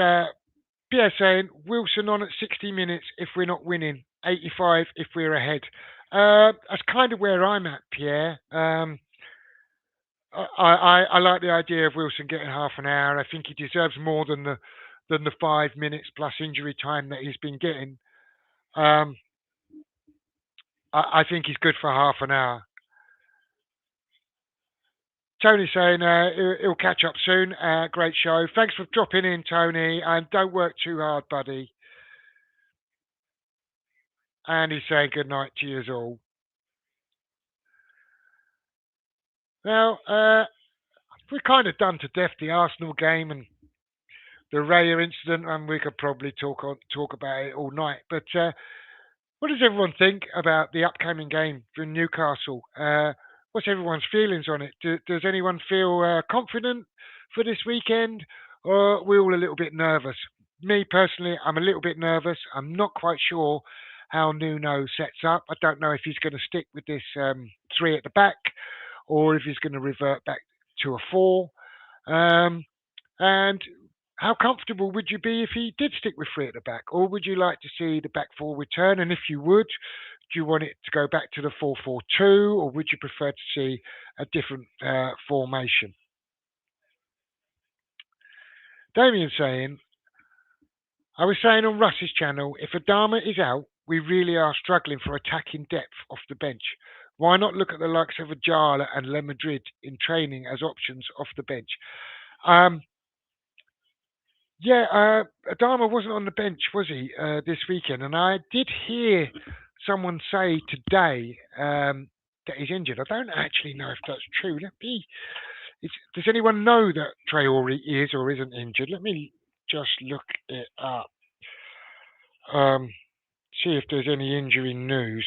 Pierre saying Wilson on at 60 minutes if we're not winning, 85 if we're ahead. That's kind of where I'm at, Pierre. I like the idea of Wilson getting half an hour. I think he deserves more than the 5 minutes plus injury time that he's been getting. Um, I think he's good for half an hour. Tony saying he'll catch up soon. Great show. Thanks for dropping in, Tony, and don't work too hard, buddy. And he's saying good night to you all. Now, we're kind of done to death the Arsenal game and the Raya incident, and we could probably talk about it all night. But what does everyone think about the upcoming game for Newcastle? What's everyone's feelings on it? Does anyone feel confident for this weekend, or are we all a little bit nervous? Me personally, I'm a little bit nervous. I'm not quite sure how Nuno sets up. I don't know if he's going to stick with this three at the back, or if he's going to revert back to a four. Um, and how comfortable would you be if he did stick with three at the back? Or would you like to see the back four return? And if you would, do you want it to go back to the 4-4-2, or would you prefer to see a different formation? Damien saying, I was saying on Russ's channel, if Adama is out, we really are struggling for attacking depth off the bench. Why not look at the likes of Ajala and Le Madrid in training as options off the bench? Um, Yeah, Adama wasn't on the bench, was he, this weekend? And I did hear someone say today that he's injured. I don't actually know if that's true. Does anyone know that Traore is or isn't injured? Let me just look it up. Um, See if there's any injury news.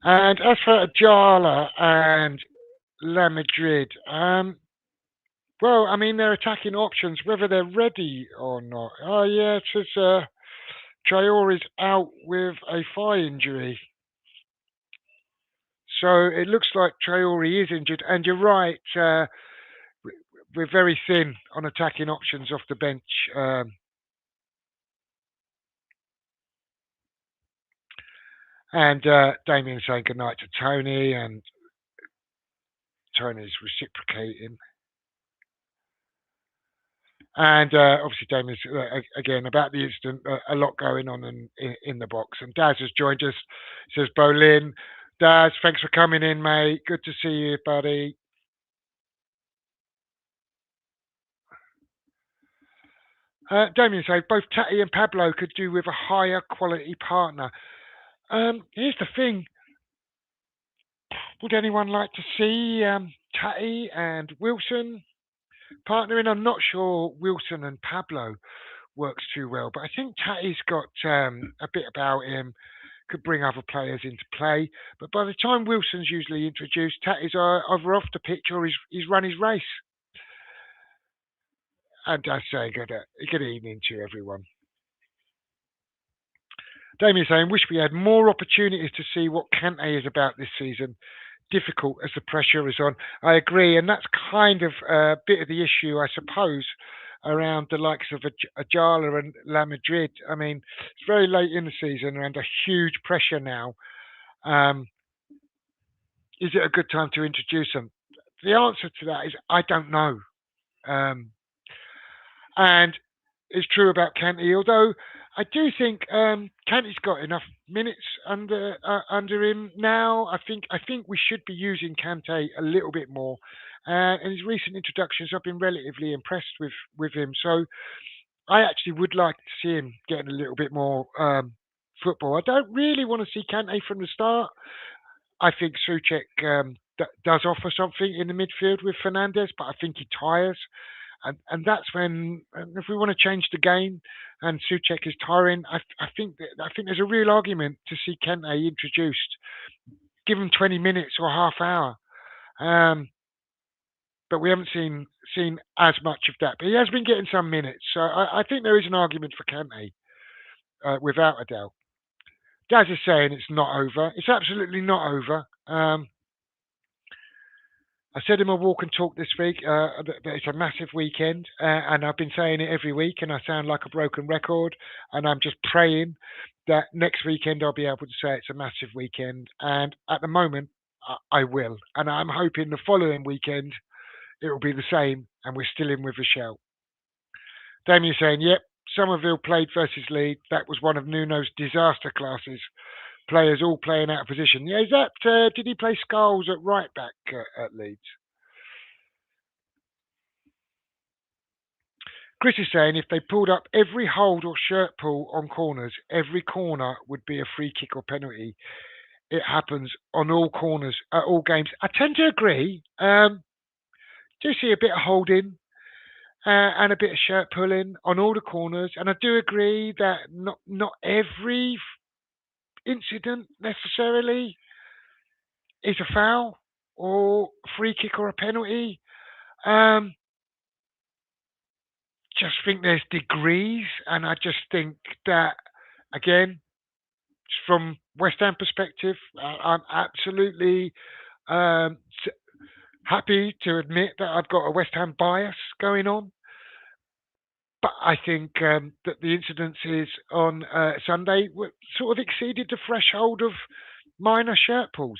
And as for Ajala and La Madrid, well, I mean, they're attacking options, whether they're ready or not. Oh, yeah, it says Traore is out with a thigh injury. So it looks like Traore is injured. And you're right, we're very thin on attacking options off the bench. And Damien saying goodnight to Tony, and Tony's reciprocating. And obviously, Damien's again about the incident. A lot going on in the box. And Daz has joined us. Says Boleyn, Daz, thanks for coming in, mate. Good to see you, buddy. Damien said both Tatty and Pablo could do with a higher quality partner. Here's the thing. Would anyone like to see Tatty and Wilson partnering? I'm not sure Wilson and Pablo works too well, but I think Tatty's got a bit about him, could bring other players into play. But by the time Wilson's usually introduced, Tatty's either off the pitch or he's run his race. And I say good evening to everyone. Damien saying, wish we had more opportunities to see what Kante is about this season. Difficult as the pressure is on. I agree, and that's kind of a bit of the issue, I suppose, around the likes of Ajala and La Madrid. I mean, it's very late in the season and under huge pressure now. Is it a good time to introduce them? The answer to that is I don't know. And it's true about Kante, although I do think Kante's got enough minutes under him now. I think we should be using Kante a little bit more. And his recent introductions, I've been relatively impressed with him. So I actually would like to see him getting a little bit more football. I don't really want to see Kante from the start. I think Souček does offer something in the midfield with Fernandes, but I think he tires. And that's when, if we want to change the game and Souček is tiring, I think there's a real argument to see Kante introduced. Give him 20 minutes or half hour. but we haven't seen as much of that. But he has been getting some minutes, so I think there is an argument for Kante, without a doubt. Daz is saying it's not over. It's absolutely not over. I said in my walk and talk this week that it's a massive weekend, and I've been saying it every week, and I sound like a broken record. And I'm just praying that next weekend I'll be able to say it's a massive weekend. And at the moment, I will. And I'm hoping the following weekend it will be the same, and we're still in with a shout. Damien's saying, yep, Somerville played versus Leeds. That was one of Nuno's disaster classes. Players all playing out of position. Yeah, is that? Did he play Skulls at right back at Leeds? Chris is saying if they pulled up every hold or shirt pull on corners, every corner would be a free kick or penalty. It happens on all corners at all games. I tend to agree. Do see a bit of holding and a bit of shirt pulling on all the corners, and I do agree that not every incident necessarily is a foul or free kick or a penalty. Just think there's degrees, and I just think that again, from West Ham perspective, I'm absolutely happy to admit that I've got a West Ham bias going on. But I think that the incidences on Sunday sort of exceeded the threshold of minor shirt pulls.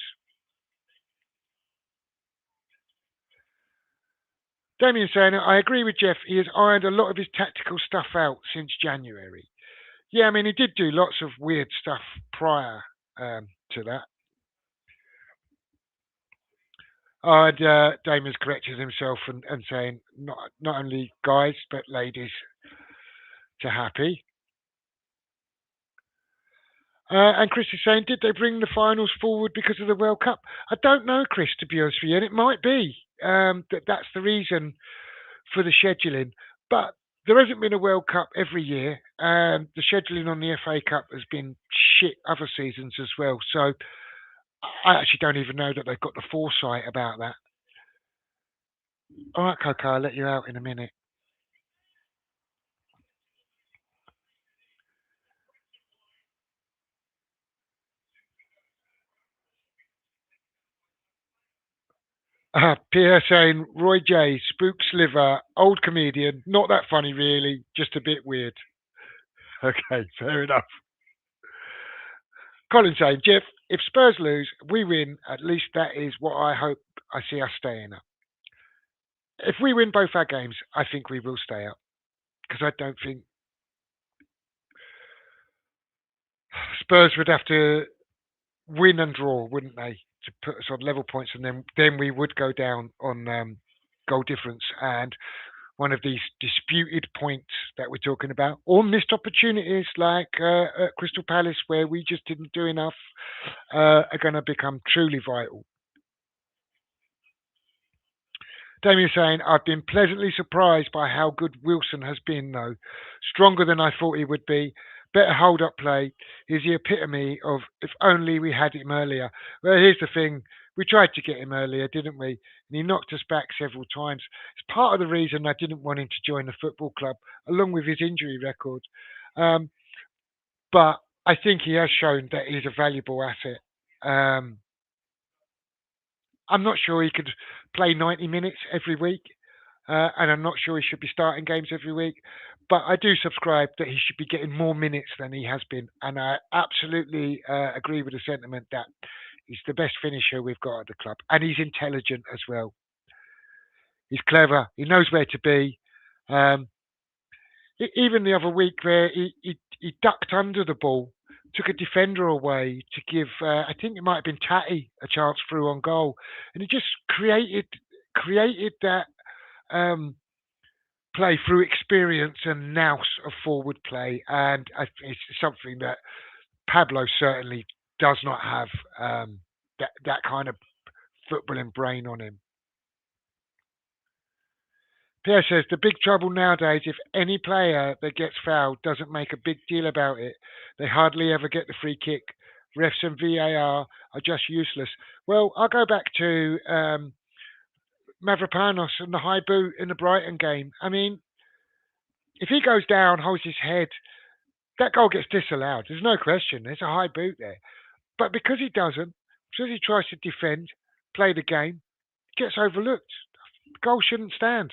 Damien's saying, I agree with Jeff. He has ironed a lot of his tactical stuff out since January. Yeah, I mean, he did do lots of weird stuff prior to that. And Damien's corrected himself and saying, not only guys, but ladies to happy. And Chris is saying, did they bring the finals forward because of the World Cup? I don't know, Chris, to be honest with you. And it might be that's the reason for the scheduling. But there hasn't been a World Cup every year. The scheduling on the FA Cup has been shit other seasons as well. So I actually don't even know that they've got the foresight about that. All right, Coco, I'll let you out in a minute. Pierre saying, Roy J, Spook Sliver, old comedian, not that funny really, just a bit weird. Okay, fair enough. Colin saying, Jeff, if Spurs lose, we win, at least that is what I hope I see us staying up. If we win both our games, I think we will stay up. Because I don't think Spurs would have to win and draw, wouldn't they, to put us on level points, and then we would go down on goal difference. And one of these disputed points that we're talking about, or missed opportunities like at Crystal Palace, where we just didn't do enough, are going to become truly vital. Damien saying, I've been pleasantly surprised by how good Wilson has been, though. Stronger than I thought he would be. Better hold up play. He's the epitome of if only we had him earlier. Well, here's the thing. We tried to get him earlier, didn't we? And he knocked us back several times. It's part of the reason I didn't want him to join the football club, along with his injury record. But I think he has shown that he's a valuable asset. I'm not sure he could play 90 minutes every week, and I'm not sure he should be starting games every week. But I do subscribe that he should be getting more minutes than he has been, and I absolutely agree with the sentiment that he's the best finisher we've got at the club, and he's intelligent as well. He's clever. He knows where to be. Even the other week, where he ducked under the ball, took a defender away to give, I think it might have been Tatty, a chance through on goal, and he just created that play through experience and nous of forward play, and it's something that Pablo certainly does not have that kind of footballing brain on him. Pierre says the big trouble nowadays, if any player that gets fouled doesn't make a big deal about it, they hardly ever get the free kick. Refs and VAR are just useless. Well, I'll go back to Mavropanos and the high boot in the Brighton game. I mean, if he goes down, holds his head, that goal gets disallowed. There's no question. There's a high boot there. But because he doesn't, because he tries to defend, play the game, it gets overlooked. The goal shouldn't stand.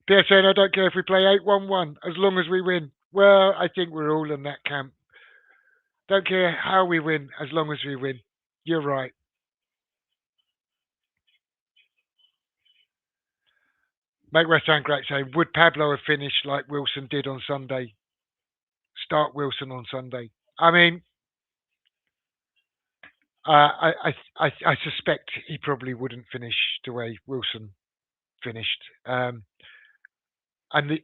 Pierre saying, I don't care if we play 8-1-1 as long as we win. Well, I think we're all in that camp. Don't care how we win as long as we win. You're right. Make West Ham great saying, would Pablo have finished like Wilson did on Sunday? Start Wilson on Sunday. I mean, I suspect he probably wouldn't finish the way Wilson finished. And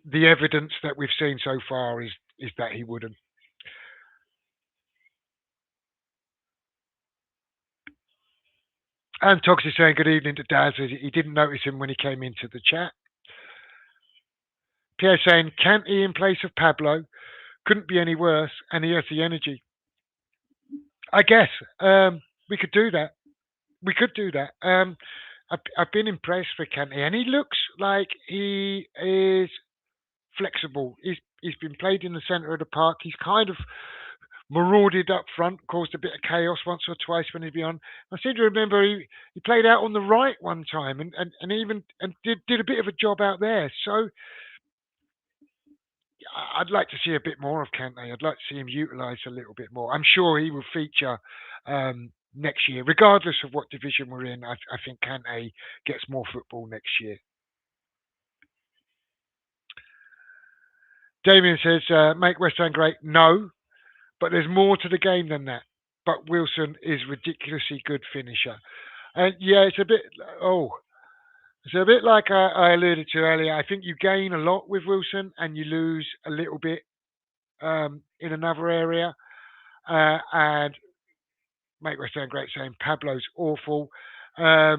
the evidence that we've seen so far is that he wouldn't. And Tox is saying good evening to Daz. He didn't notice him when he came into the chat. Pierre saying Canty in place of Pablo couldn't be any worse, and he has the energy. I guess we could do that. We could do that. I've been impressed with Canty, and he looks like he is flexible. He's been played in the centre of the park. He's kind of marauded up front, caused a bit of chaos once or twice when he'd be on. I seem to remember he played out on the right one time and even did a bit of a job out there. So I'd like to see a bit more of Kante. I'd like to see him utilised a little bit more. I'm sure he will feature next year, regardless of what division we're in. I think Kante gets more football next year. Damien says, make West Ham great. No, but there's more to the game than that. But Wilson is ridiculously good finisher. And yeah, it's a bit, it's a bit like I alluded to earlier. I think you gain a lot with Wilson and you lose a little bit in another area. And make West Ham great saying Pablo's awful. I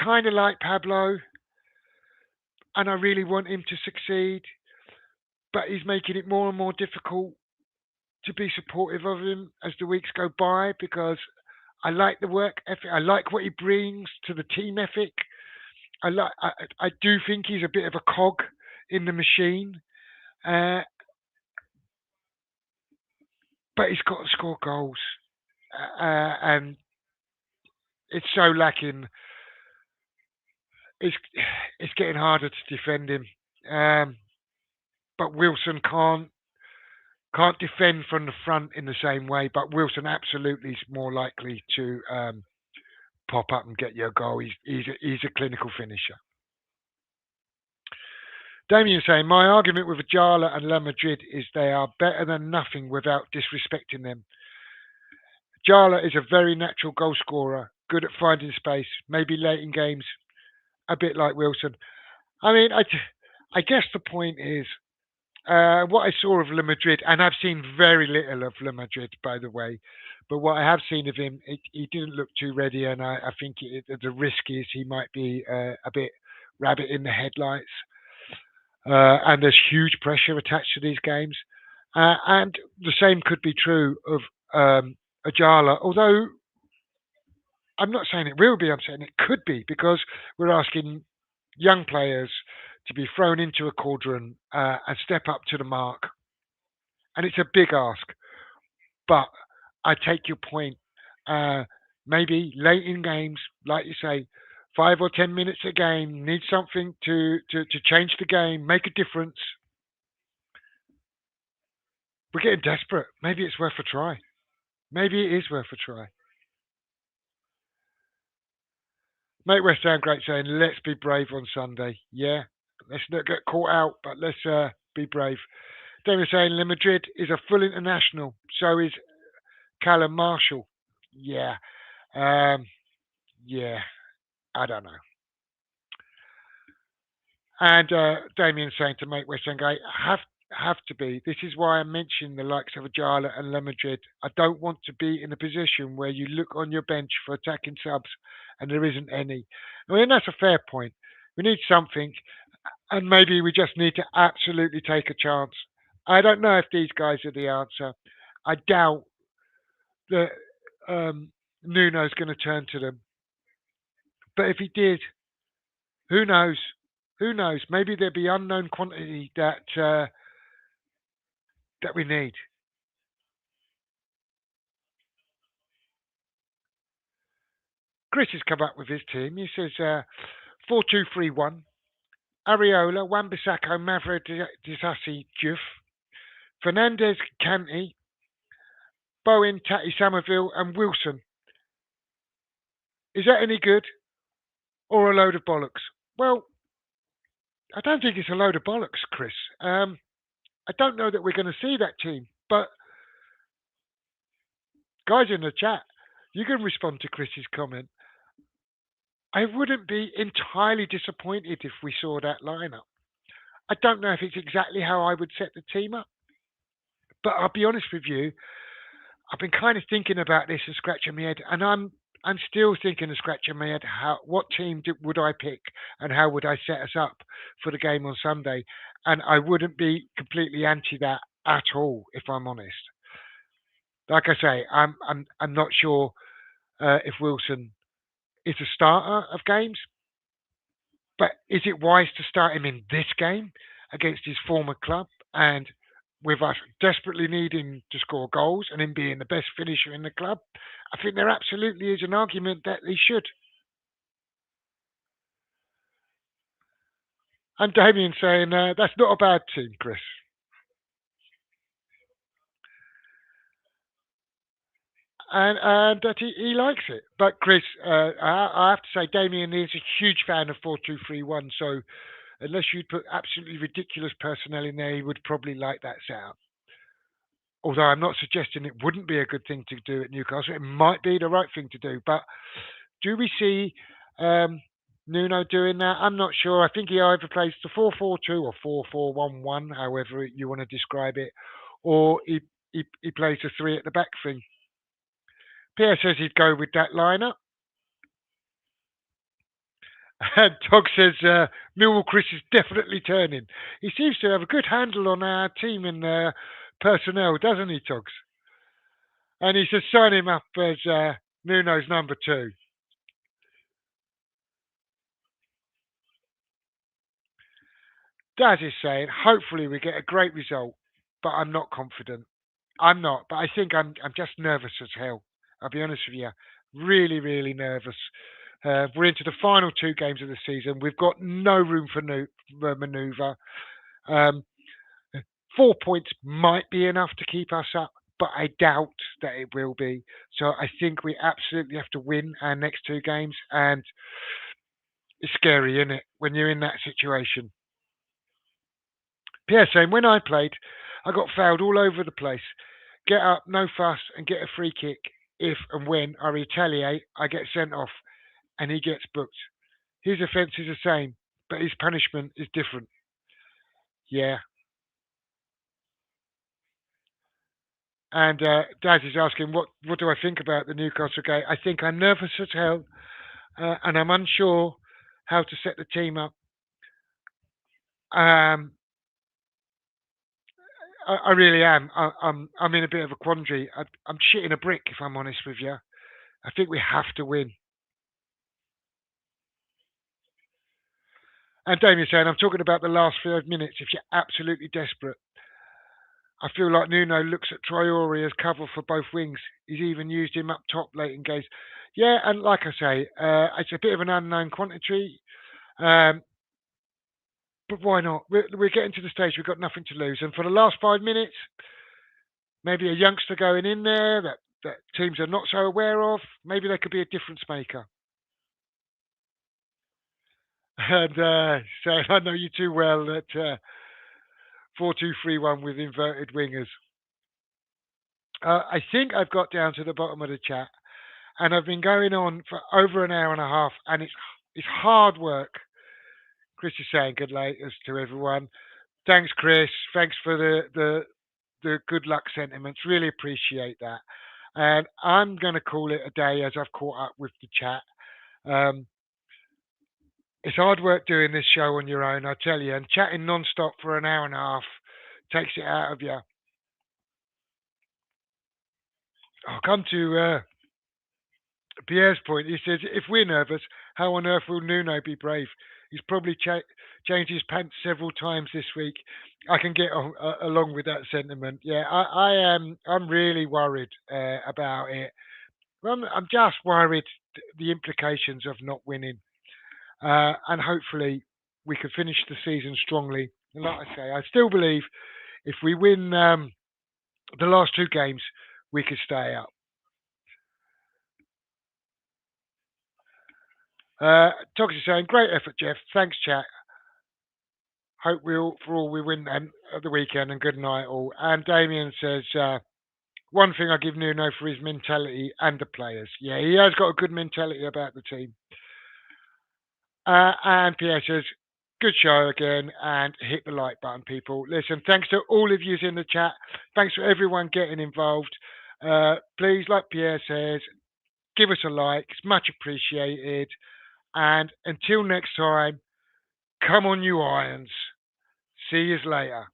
kind of like Pablo and I really want him to succeed, but he's making it more and more difficult to be supportive of him as the weeks go by because I like the work ethic. I like what he brings to the team ethic. I do think he's a bit of a cog in the machine, but he's got to score goals, and it's so lacking. It's getting harder to defend him, but Wilson can't defend from the front in the same way. But Wilson absolutely is more likely to pop up and get you a goal. He's a clinical finisher. Damien saying, my argument with Ajala and La Madrid is they are better than nothing without disrespecting them. Ajala is a very natural goal scorer, good at finding space, maybe late in games, a bit like Wilson. I mean, I guess the point is, what I saw of La Madrid, and I've seen very little of La Madrid, by the way, but what I have seen of him, he didn't look too ready, and I think the risk is he might be a bit rabbit in the headlights. And there's huge pressure attached to these games. And the same could be true of Ajala, although I'm not saying it will be, I'm saying it could be, because we're asking young players to be thrown into a cauldron and step up to the mark. And it's a big ask. But I take your point. Maybe late in games, like you say, 5 or 10 minutes a game, need something to change the game, make a difference. We're getting desperate. Maybe it's worth a try. Maybe it is worth a try. Make West Ham great saying, let's be brave on Sunday. Yeah, let's not get caught out, but let's be brave. David saying, Le Madrid is a full international, so is Callum Marshall. Yeah. Yeah, I don't know. And Damien saying to make West Ham great, have to be. This is why I mentioned the likes of Ajala and Le Madrid. I don't want to be in a position where you look on your bench for attacking subs and there isn't any. I mean, that's a fair point. We need something, and maybe we just need to absolutely take a chance. I don't know if these guys are the answer. I doubt that Nuno's going to turn to them. But if he did, who knows? Who knows? Maybe there'd be unknown quantity that we need. Chris has come up with his team. He says 4-2-3-1. Ariola, Wan-Bissaka, Mavro, Disasi, Juff, Fernandez, Kanti, Bowen, Tatty, Somerville, and Wilson. Is that any good or a load of bollocks? Well, I don't think it's a load of bollocks, Chris. I don't know that we're going to see that team, but guys in the chat, you can respond to Chris's comment. I wouldn't be entirely disappointed if we saw that lineup. I don't know if it's exactly how I would set the team up, but I'll be honest with you. I've been kind of thinking about this and scratching my head, and I'm still thinking and scratching my head. What team would I pick, and how would I set us up for the game on Sunday? And I wouldn't be completely anti that at all, if I'm honest. Like I say, I'm not sure if Wilson is a starter of games, but is it wise to start him in this game against his former club and with us desperately needing to score goals and him being the best finisher in the club? I think there absolutely is an argument that he should. And Damien saying that's not a bad team, Chris. And that he likes it. But Chris, I have to say, Damien is a huge fan of 4-2-3-1. So unless you'd put absolutely ridiculous personnel in there, he would probably like that setup. Although I'm not suggesting it wouldn't be a good thing to do at Newcastle, it might be the right thing to do. But do we see Nuno doing that? I'm not sure. I think he either plays the 4-4-2 or 4-4-1-1, however you want to describe it, or he plays the three at the back thing. Pierre says he'd go with that lineup. And Tog says Millwall Chris is definitely turning. He seems to have a good handle on our team and personnel, doesn't he, Togs? And he says sign him up as Nuno's number 2. Daz is saying hopefully we get a great result, but I'm not confident. I'm not, but I think I'm just nervous as hell. I'll be honest with you, really, really nervous. We're into the final 2 games of the season. We've got no room for manoeuvre. 4 points might be enough to keep us up, but I doubt that it will be. So I think we absolutely have to win our next 2 games, and it's scary, isn't it, when you're in that situation? Pierre saying, when I played, I got fouled all over the place. Get up, no fuss, and get a free kick. If and when I retaliate, I get sent off, and he gets booked. His offence is the same, but his punishment is different. Yeah. And Daz is asking, what do I think about the Newcastle game? I think I'm nervous as hell, and I'm unsure how to set the team up. I really am. I'm in a bit of a quandary. I'm shitting a brick, if I'm honest with you. I think we have to win. And Damien's saying, I'm talking about the last 5 minutes. If you're absolutely desperate, I feel like Nuno looks at Traore as cover for both wings. He's even used him up top late in games. Yeah, and like I say, it's a bit of an unknown quantity. But why not? We're getting to the stage we've got nothing to lose. And for the last 5 minutes, maybe a youngster going in there that teams are not so aware of, maybe they could be a difference maker. And so I know you too well that 4-2-3-1 with inverted wingers. I think I've got down to the bottom of the chat, and I've been going on for over an hour and a half, and it's hard work. Chris is saying good latest to everyone. Thanks, Chris. Thanks for the good luck sentiments. Really appreciate that. And I'm going to call it a day as I've caught up with the chat. It's hard work doing this show on your own, I tell you, and chatting non-stop for an hour and a half takes it out of you. I'll come to Pierre's point. He says, if we're nervous, how on earth will Nuno be brave? He's probably changed his pants several times this week. I can get along with that sentiment. Yeah, I am. I'm really worried about it. I'm just worried the implications of not winning, and hopefully we can finish the season strongly. And like I say, I still believe if we win the last two games, we could stay up. Toxic saying, great effort, Jeff. Thanks, chat. Hope we win them at the weekend and good night all. And Damien says, one thing I give Nuno for his mentality and the players. Yeah, he has got a good mentality about the team. And Pierre says, good show again and hit the like button, people. Listen, thanks to all of you in the chat. Thanks for everyone getting involved. Please, like Pierre says, give us a like. It's much appreciated. And until next time, come on, you Irons. See you later.